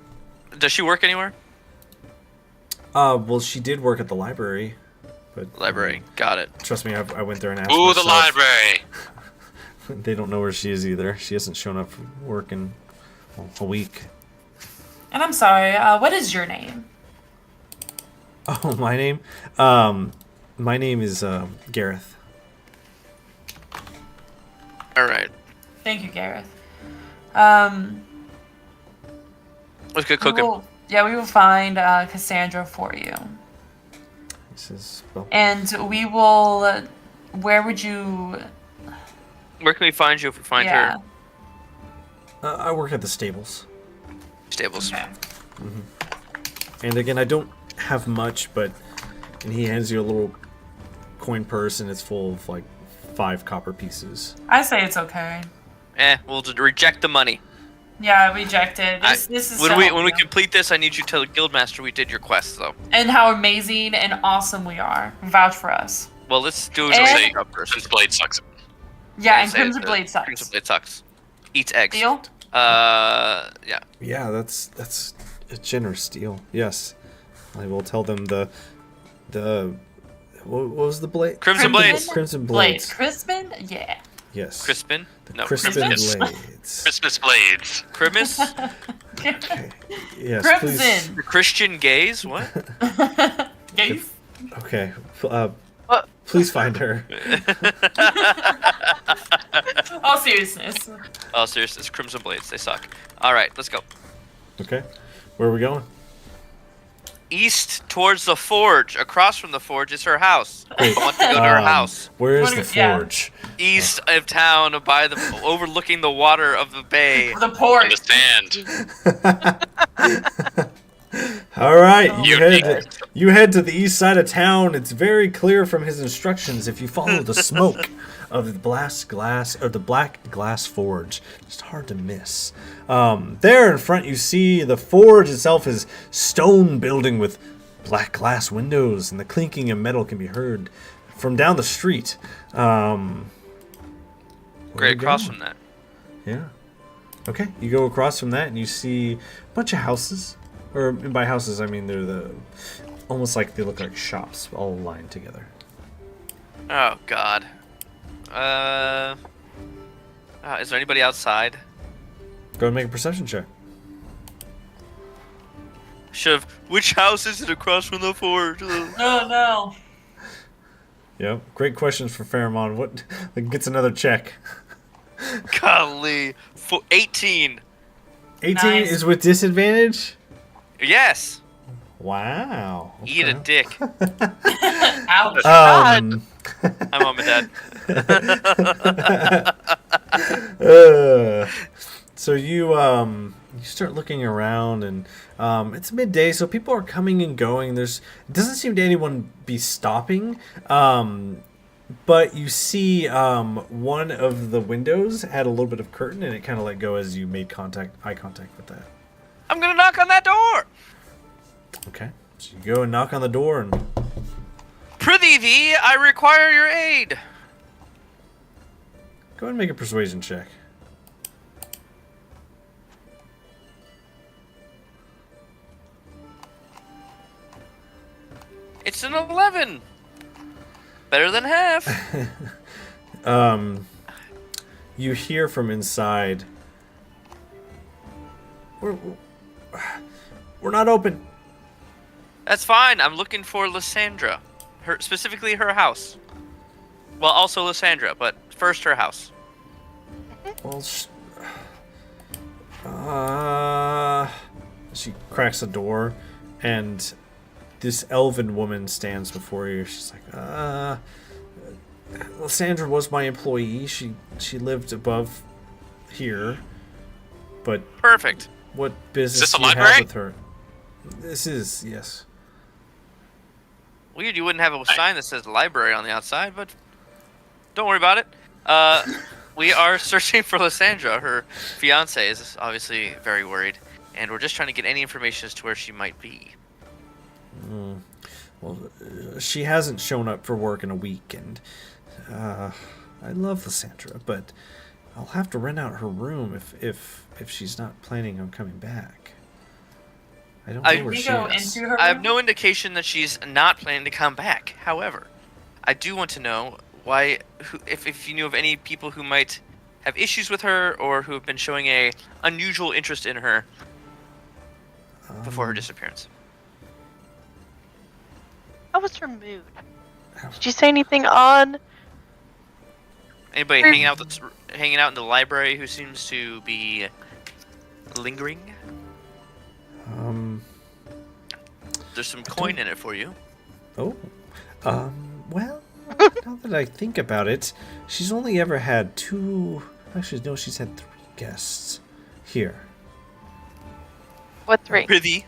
Does she work anywhere? Well, she did work at the library, but Library. Got it. trust me, I went there and asked. Ooh, myself. the library! They don't know where she is either. She hasn't shown up for work in a week. And I'm sorry, what is your name? Oh, my name? My name is Gareth. All right. Thank you, Gareth. Let's get cooking. We will find Cassandra for you. He says, well, And we will... where would you... Where can we find you if we find yeah. her? I work at the stables. Stables. Okay. And again, I don't have much, and he hands you a little coin purse, and it's full of, 5 copper pieces. I say it's okay. We'll just reject the money. Yeah, rejected. This is When so we helpful. complete this, I need you to tell the guildmaster we did your quest, though. And how amazing and awesome we are. Vouch for us. Well, let's do And- it up first. Since Blade sucks. Yeah, and Say Crimson it, Blade sucks. Crimson Blade sucks. Eats eggs. Deal? Yeah. Yeah, that's a generous deal. Yes, I will tell them the what was the blade? Crimson Blades. Crimson Blades. Crispin? Yeah. Yes. Crispin? No, Crispin Crimson. Blades. Christmas Blades. Crimis? Okay. Yes, please. Crimson. Christian gays? What? Gays? Okay. What? Please find her. All seriousness. Oh, seriously, it's Crimson Blades. They suck. All right, let's go. Okay. Where are we going? East towards the forge. Across from the forge is her house. Wait, I want to go to her house. Where is What the do- yeah. forge? East of town, by the overlooking the water of the bay. The port. In the sand. All right, Oh, you head to the east side of town. It's very clear from his instructions. If you follow the smoke of the black glass forge, it's hard to miss. There in front, you see the forge itself is stone building with black glass windows, and the clinking of metal can be heard from down the street. Where Great, you across going? from that. Yeah. Okay, you go across from that and you see a bunch of houses. Or by houses, I mean they're almost like they look like shops all lined together. Oh God. Is there anybody outside? Go and make a perception check. Should've. Which house is it across from the forge? Oh no. Yep. Great questions for Pheromone. What gets another check? Golly. 18. 18 Nice. is with disadvantage? Yes. Wow. Eat a okay. dick. Ouch. I'm mom and uh, dad. so you start looking around and it's midday, so people are coming and going. It doesn't seem to anyone be stopping. But you see, one of the windows had a little bit of curtain, and it kind of let go as you made eye contact with that. I'm gonna knock on that door. Okay, so you go and knock on the door, and Prithee thee, I require your aid. go ahead and make a persuasion check. It's an 11. Better than half. You hear from inside. We're not open. That's fine. I'm looking for Lysandra. Specifically her house. Well, also Lysandra, but first her house. Well, she cracks the door, and this elven woman stands before you. She's like, Lysandra was my employee. She lived above here, but Perfect. what business this a do you have library? with her? This is, yes. Weird you wouldn't have a sign that says library on the outside, but don't worry about it. We are searching for Lysandra. Her fiance is obviously very worried, and we're just trying to get any information as to where she might be. Well, she hasn't shown up for work in a week, and I love Lysandra, but I'll have to rent out her room if she's not planning on coming back. I don't know where We she go is. into her I have room? no indication that she's not planning to come back. However, I do want to know why, if you knew of any people who might have issues with her or who have been showing a unusual interest in her before her disappearance. How was her mood? Did you say anything odd? Anybody hanging out in the library who seems to be lingering? There's some coin in it for you. Oh, well, now that I think about it, she's only ever had two. Actually, no, she's had 3 guests here. What 3? Prithee.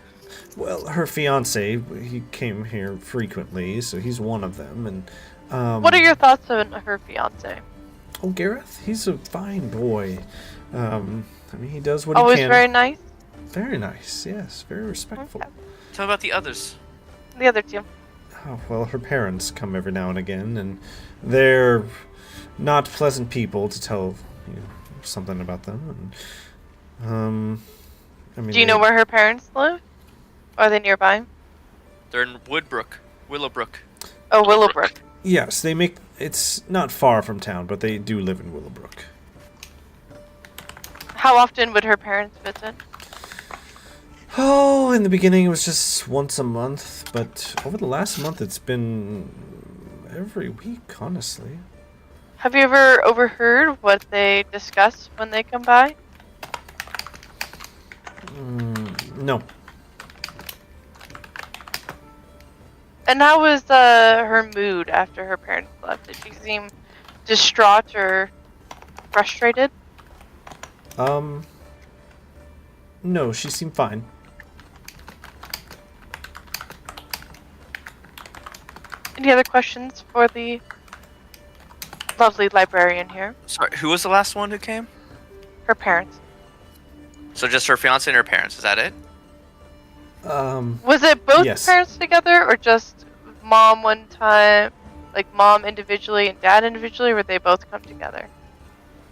Well, her fiance, he came here frequently, so he's one of them. And What are your thoughts on her fiance? oh, Gareth, he's a fine boy. I mean, he does what Always he can. very nice. Very nice, yes, very respectful. Okay. Tell me about the others. The other 2. Oh, well, her parents come every now and again, and they're not pleasant people to tell something about them. And I mean, Do you know where her parents live? Are they nearby? They're in Willowbrook. Oh, Willowbrook. Yes, they make. It's not far from town, but they do live in Willowbrook. How often would her parents visit? Oh, in the beginning it was just once a month, but over the last month it's been every week, honestly. Have you ever overheard what they discuss when they come by? No. And how was her mood after her parents left? Did she seem distraught or frustrated? No, she seemed fine. Any other questions for the lovely librarian here? Sorry, who was the last one who came? Her parents. So just her fiance and her parents, is that it? Was it both Yes. parents together or just mom one time? Like mom individually and dad individually, or would they both come together?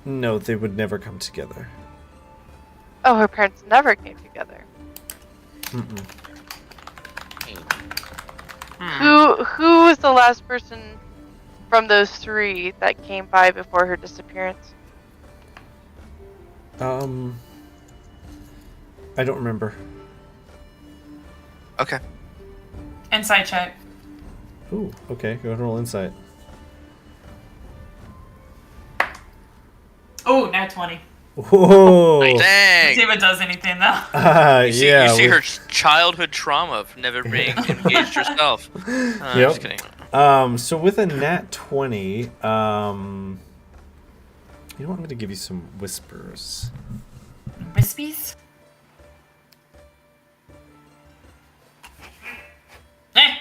No, they would never come together. Oh, her parents never came together. Mm-mm. Who was the last person from those 3 that came by before her disappearance? I don't remember. Okay. Insight check. Ooh, okay, go ahead and roll insight. Oh, nat 20. Whoa! See Dang! if it does anything though. You see, yeah. you see we- her childhood trauma of never being engaged herself. I'm Yep. just kidding. So with a nat 20, you know what, I'm going to give you some whispers. Wispies? Eh.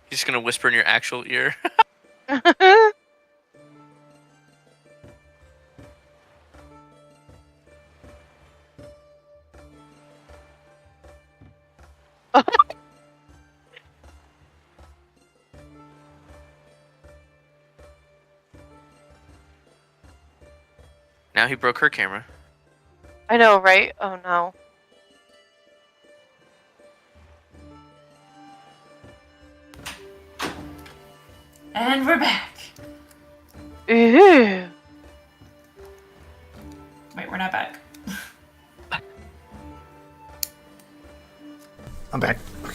He's just gonna whisper in your actual ear. Now he broke her camera. I know, right? Oh no. And we're back. Ew. Wait, we're not back. I'm back. Okay.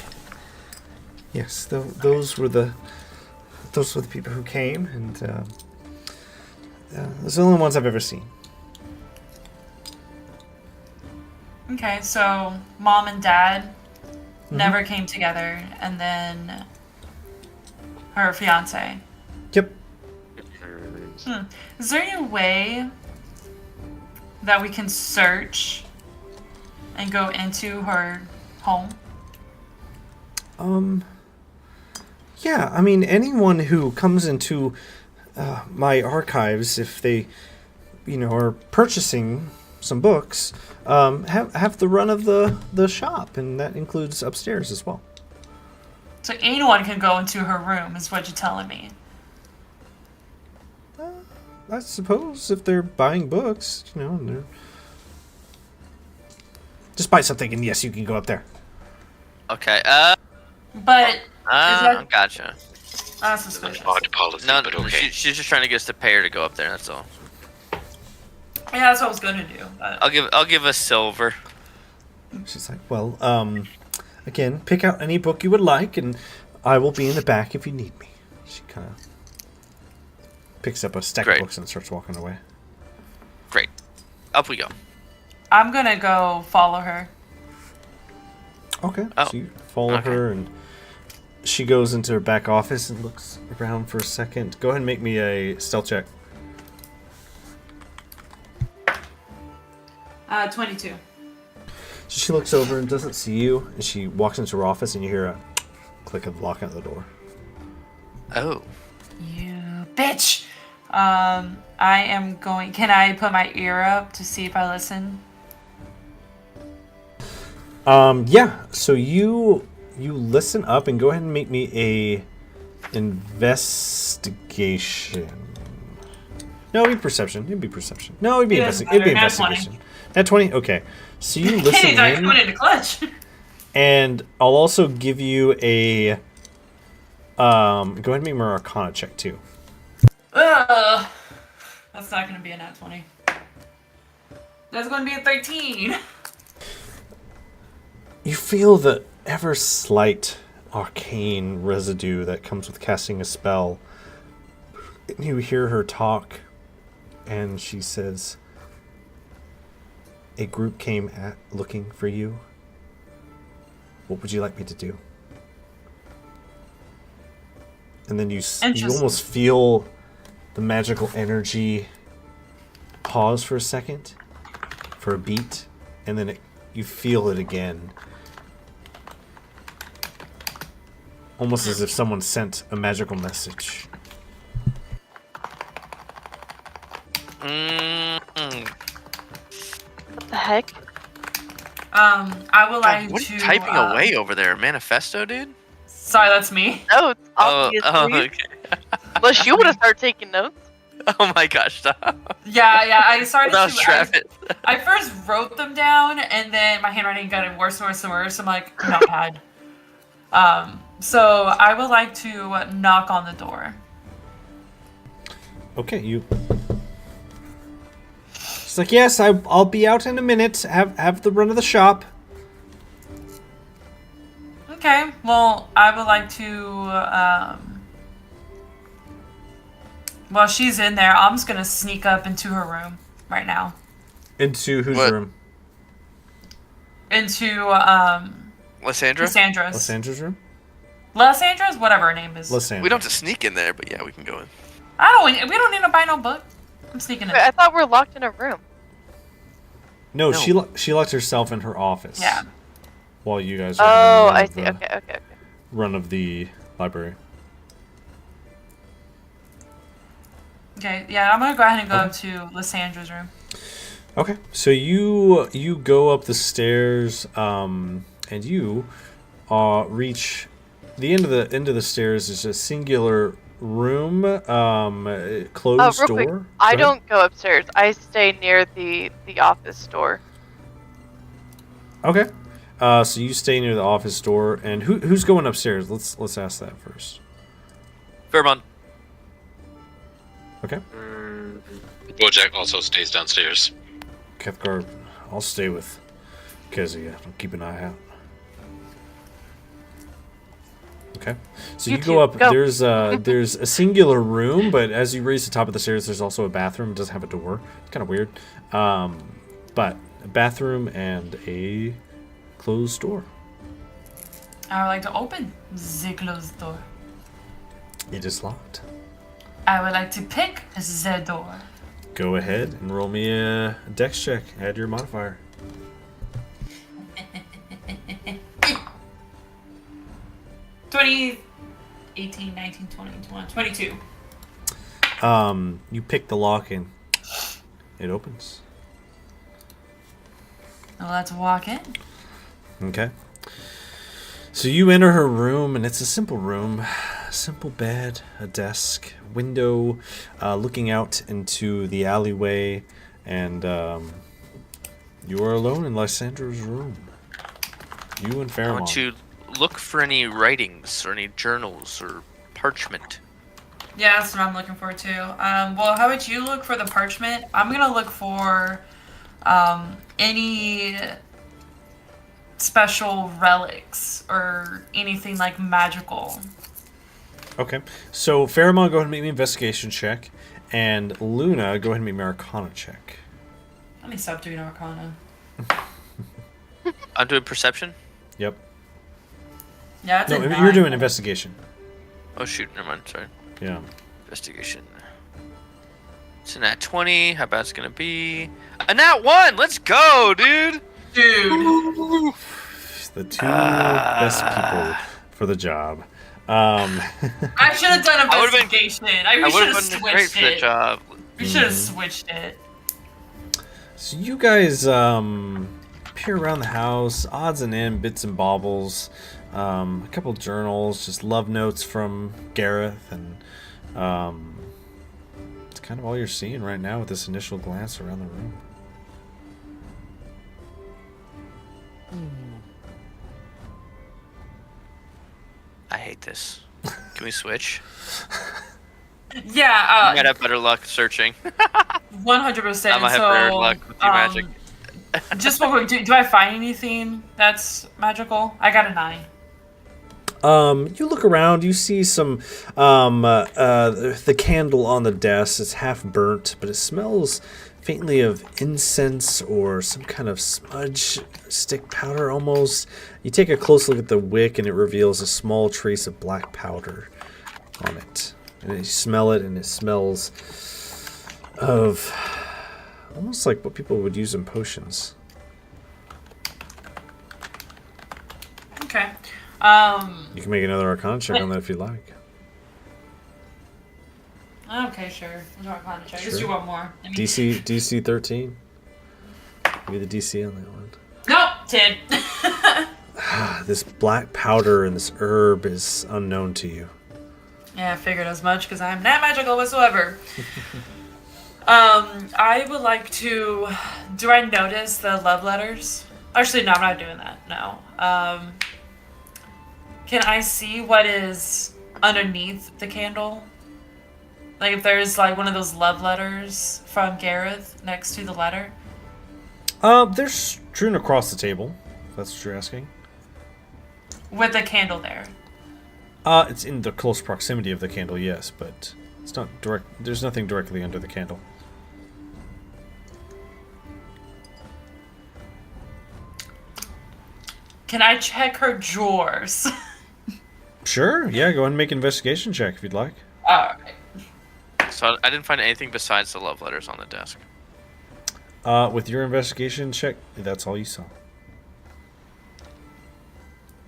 Yes, those were the people who came, and those are the only ones I've ever seen. Okay, so mom and dad never came together, and then her fiance. Yep. Is there any way that we can search and go into her home? Yeah, I mean, anyone who comes into my archives, if they, are purchasing some books, have the run of the shop, and that includes upstairs as well. So anyone can go into her room, is what you're telling me. I suppose if they're buying books, they're... just buy something, and yes, you can go up there. Okay. But Gotcha. that's suspicious. Odd policy, No, but okay. she's just trying to get us to pay her to go up there. That's all. Yeah, that's what I was gonna do. But... I'll give a silver. She's like, well, again, pick out any book you would like, and I will be in the back if you need me. She kind of picks up a stack of books and starts walking away. Great. Up we go. I'm gonna go follow her. Okay. Oh. So you follow her, and she goes into her back office and looks around for a second. Go ahead and make me a stealth check. 22. So she looks over and doesn't see you, and she walks into her office, and you hear a click of locking the door. Oh. You bitch! I am going... Can I put my ear up to see if I listen? Yeah. So you listen up and go ahead and make me a investigation. No, it'd be perception. It'd be perception. No, it'd be investigation. Nat 20? Okay. So you listen Kenny's in, coming into clutch. and I'll also give you a... go ahead and make my Arcana check, too. Ugh. That's not going to be a nat 20. That's going to be a 13. You feel the ever slight arcane residue that comes with casting a spell. You hear her talk, and she says, "A group came looking for you. What would you like me to do?" And then you almost feel the magical energy pause for a second, for a beat, and then you feel it again. Almost as if someone sent a magical message. What the heck? I would like What are to... you typing away over there? Manifesto, dude? Sorry, that's me. No, it's obviously. Okay. Unless you would have started taking notes. Oh my gosh, stop. Yeah, I started That was to... Travis. I first wrote them down, and then my handwriting got worse and worse and worse. I'm like, notepad. So I would like to knock on the door. Okay, you... She's like, yes, I'll be out in a minute. Have the run of the shop. Okay, well, I would like to, while she's in there, I'm just gonna sneak up into her room right now. Into whose room? Into, Lysandra? Lyssandra's. Lyssandra's room? Lyssandra's? Whatever her name is. Lysandra. We don't have to sneak in there, but yeah, we can go in. We don't need to buy no book. I'm sneaking in. Wait, I thought we were locked in a room. No, she locked herself in her office. Yeah. While you guys Oh, are I see. Okay. run of the library. Okay, yeah, I'm gonna go ahead and go up to Lysandra's room. Okay, so you go up the stairs, and you reach the end of the stairs. Is a singular room, closed Real door. quick, Go I ahead. don't go upstairs. I stay near the office door. Okay, so you stay near the office door, and who's going upstairs? Let's ask that first. Fairmont. Okay, Bojack also stays downstairs. Kethgar, I'll stay with Kezia. I'll keep an eye out. Okay, so You you two, go up. go. There's a singular room, but as you reach the top of the stairs, there's also a bathroom. It doesn't have a door. It's kind of weird, but a bathroom and a closed door. I would like to open the closed door. It is locked. I would like to pick the door. Go ahead and roll me a dex check. Add your modifier. 20, 18, 19, 20, 21, 22. You pick the lock and it opens. Now let's walk in. Okay. So you enter her room, and it's a simple room. Simple bed, a desk, window looking out into the alleyway, and you are alone in Lysandra's room. You and I Fairmont. want to look for any writings or any journals or parchment. Yeah, that's what I'm looking for too. Well, how about you look for the parchment? I'm gonna look for any special relics or anything like magical. Okay. So Fairmont, go ahead and make me an investigation check, and Luna, go ahead and make me an Arcana check. Let me stop doing Arcana. I'm doing perception. Yep. Yeah, that's No, a you're 9. doing investigation. Oh shoot, never mind. Sorry. Yeah. Investigation. It's a nat 20. How bad it's gonna be? A nat 1. Let's go, dude. Dude. The two best people for the job. I should have done I would've been- investigation. I We would should have have been great switched for the it. job. We should have switched it. So you guys peer around the house, odds and ends, bits and baubles, a couple journals, just love notes from Gareth, and it's kind of all you're seeing right now with this initial glance around the room. I hate this. Can we switch? Yeah, You might have better luck searching. 100%. I might have better luck with your magic. Just real quick, do I find anything that's magical? I got a 9. You look around, you see some the candle on the desk is half burnt, but it smells faintly of incense or some kind of smudge stick powder almost. You take a close look at the wick and it reveals a small trace of black powder on it. And you smell it and it smells of almost like what people would use in potions. Okay. You can make another Arcana check on that if you'd like. Okay, sure. We'll do Arcana check. Let's Sure. do one more. I mean- DC 13. Give me the DC on that one. Nope, 10. This black powder and this herb is unknown to you. Yeah, I figured as much because I'm not magical whatsoever. I would like to. Do I notice the love letters? Actually, no, I'm not doing that. No. Can I see what is underneath the candle? Like if there's like one of those love letters from Gareth next to the letter? They're strewn across the table, if that's what you're asking. With the candle there. It's in the close proximity of the candle, yes, but it's not direct. There's nothing directly under the candle. Can I check her drawers? Sure, yeah, go ahead and make an investigation check if you'd like. Alright. So I didn't find anything besides the love letters on the desk. With your investigation check, that's all you saw.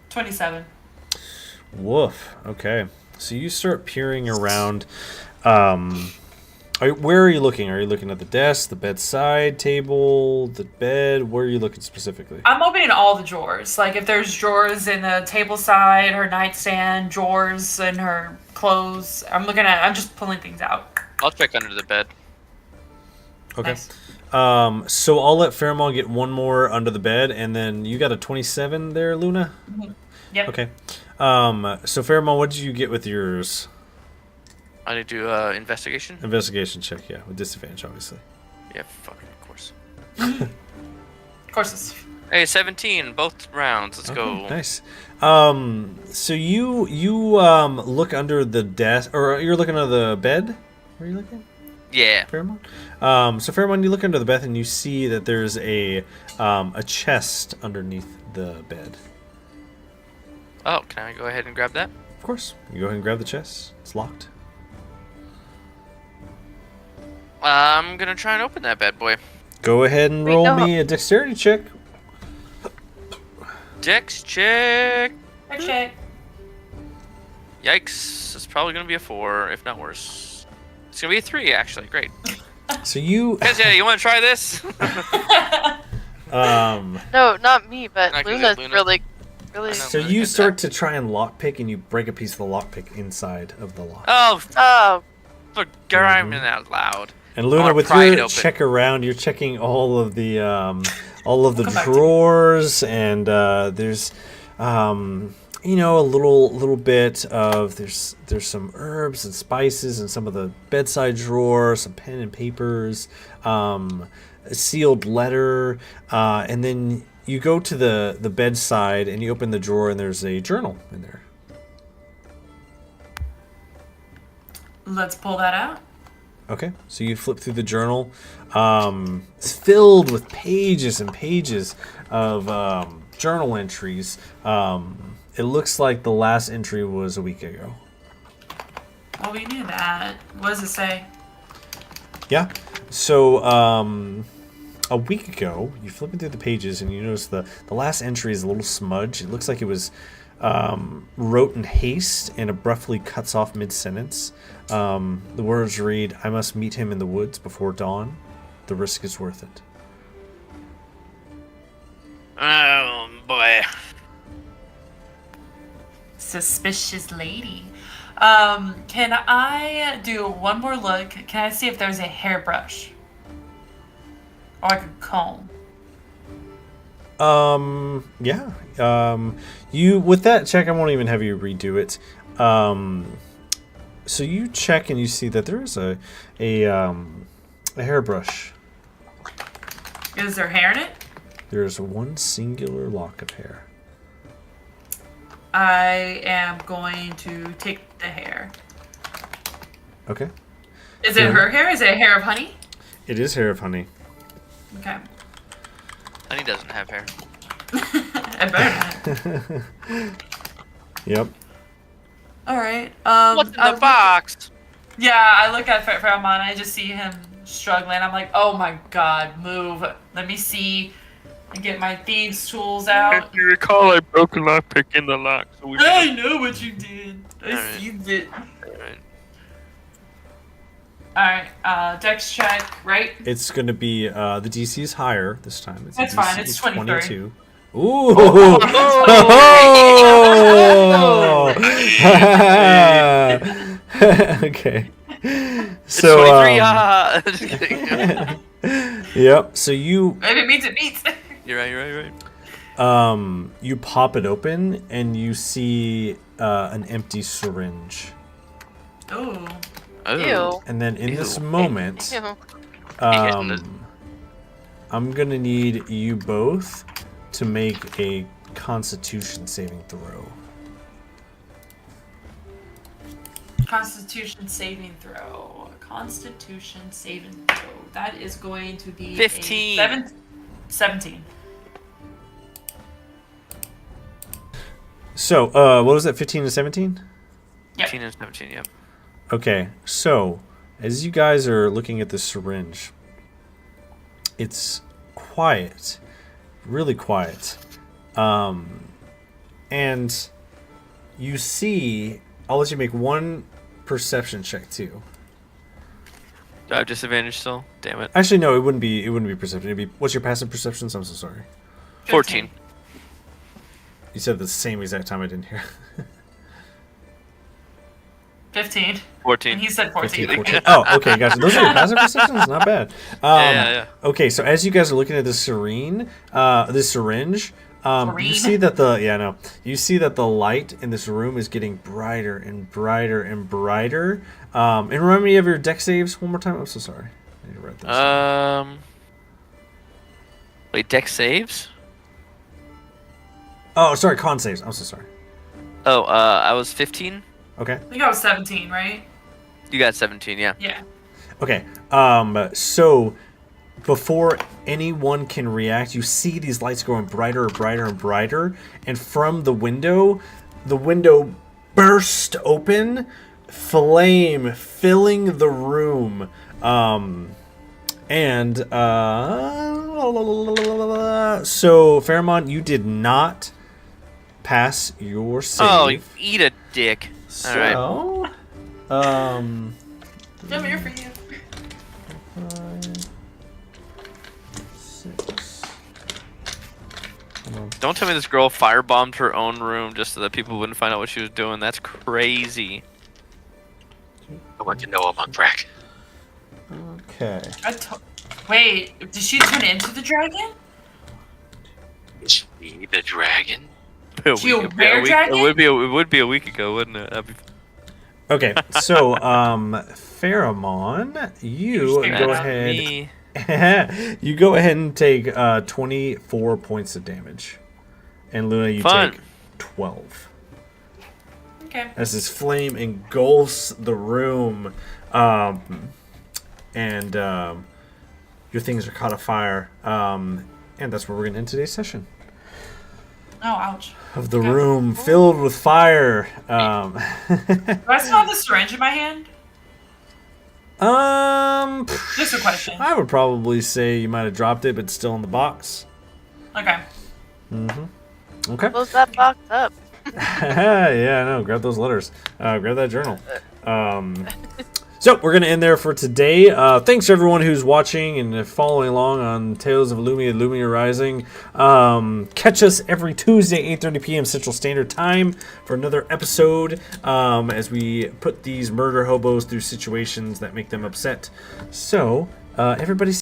27. Woof. Okay. So you start peering around Where are you looking? Are you looking at the desk, the bedside table, the bed? Where are you looking specifically? I'm opening all the drawers. Like if there's drawers in the table side, her nightstand, drawers in her clothes. I'm just pulling things out. I'll check under the bed. Okay. Nice. So I'll let Fairmont get one more under the bed, and then you got a 27 there, Luna? Yep. Okay. So Fairmont, what did you get with yours? I need to do investigation. Investigation check, yeah, with disadvantage, obviously. Yeah, fucking of course. Of course it's Hey, 17, both rounds. Let's go. Nice. So you look under the desk, or you're looking under the bed? Where are you looking? Yeah. Fairmont. So Fairmont, you look under the bed and you see that there's a chest underneath the bed. Oh, can I go ahead and grab that? Of course. You go ahead and grab the chest. It's locked. I'm gonna try and open that bad boy. Go ahead and roll me a dexterity check. Dex check. check. Yikes! It's probably gonna be a 4, if not worse. It's gonna be a 3, actually. Great. So you. Guys, yeah, you want to try this? No, not me, but Not 'cause Luna's Luna- really. So you start to try and lockpick, and you break a piece of the lockpick inside of the lock. Oh, Oh, for crying out loud. And Luna, wanna with pry it your open. check around, you're checking all of the come back to drawers, and there's a little bit of there's some herbs and spices in some of the bedside drawers, some pen and papers, a sealed letter, and then you go to the bedside and you open the drawer and there's a journal in there. Let's pull that out. Okay, so you flip through the journal. It's filled with pages and pages of journal entries. It looks like the last entry was a week ago. Well, we knew that. What does it say? Yeah, so a week ago, you're flipping through the pages and you notice the last entry is a little smudge. It looks like it was wrote in haste and abruptly cuts off mid-sentence. The words read, "I must meet him in the woods before dawn. The risk is worth it." Oh, boy. Suspicious lady. Can I do one more look? Can I see if there's a hairbrush? Or like a comb? Yeah. You with that check, I won't even have you redo it. So you check and you see that there is a hairbrush. Is there hair in it? There's one singular lock of hair. I am going to take the hair. Okay. Is it her hair? Is it hair of honey? It is hair of honey. Okay. Honey doesn't have hair. I better not. Yep. Alright. What's in the box? Yeah, I look at Fairmont and I just see him struggling. I'm like, oh my god, move. Let me see. And get my thieves' tools out. If you recall, I broke a lockpick in the lock. So we I know what you did. I Alright. seen it. Alright. Alright, dex check, right? It's going to be the DC is higher this time. It's That's a fine, DC it's 23. Ooh! Okay. So 23, haha. Just kidding. yep. So you If it means it meets. You're right. you pop it open and you see an empty syringe. Ooh. Oh. ew. And then in this Ew. moment, Ew. I'm gonna need you both to make a Constitution saving throw. Constitution saving throw. Constitution saving throw. That is going to be 15. 17. So, what was that? 15 and 17? Yep. 15 and 17, yep. Okay, so as you guys are looking at the syringe, it's quiet, really quiet, and you see. I'll let you make one perception check too. Do I have disadvantage still? Damn it. Actually, no, it wouldn't be. It wouldn't be perception. It'd be. What's your passive perception? I'm so sorry. 14. You said the same exact time. I didn't hear. 15. 14. And he said 14. 14. Oh, okay, gotcha. Those are your passive perceptions. Not bad. Yeah. Okay, so as you guys are looking at this syringe, you see that you see that the light in this room is getting brighter and brighter and brighter. And remind me of your deck saves one more time. I'm so sorry. I need to write this. Wait, deck saves? Oh, sorry, con saves. I'm so sorry. Oh, I was 15. Okay. I think I was 17, right? You got 17, yeah. Yeah. Okay. So before anyone can react, you see these lights going brighter and brighter and brighter, and from the window burst open, flame filling the room. So Fairmont, you did not pass your save. Oh, you eat a dick. Alright. So, I'm here for you. 6. Don't tell me this girl firebombed her own room just so that people wouldn't find out what she was doing. That's crazy. I want to know I'm on crack. Okay. Wait, did she turn into the dragon? Is she the dragon? She a were-dragon? It would be a week ago, wouldn't it? That'd be... Okay, so Pheromone, you You're go scared ahead. You go ahead and take 24 points of damage, and Luna, you take 12. Okay. As this flame engulfs the room, and your things are caught afire, and that's where we're gonna end today's session. Oh, ouch. Of the room filled with fire. Do I still have the syringe in my hand? Just a question. I would probably say you might have dropped it, but it's still in the box. Okay. Okay. Close that box up. Yeah, I know. Grab those letters. Grab that journal. So we're gonna end there for today. Thanks to everyone who's watching and following along on Tales of Illumia, Illumia Rising. Catch us every Tuesday, 8:30 p.m. Central Standard Time for another episode as we put these murder hobos through situations that make them upset. So everybody.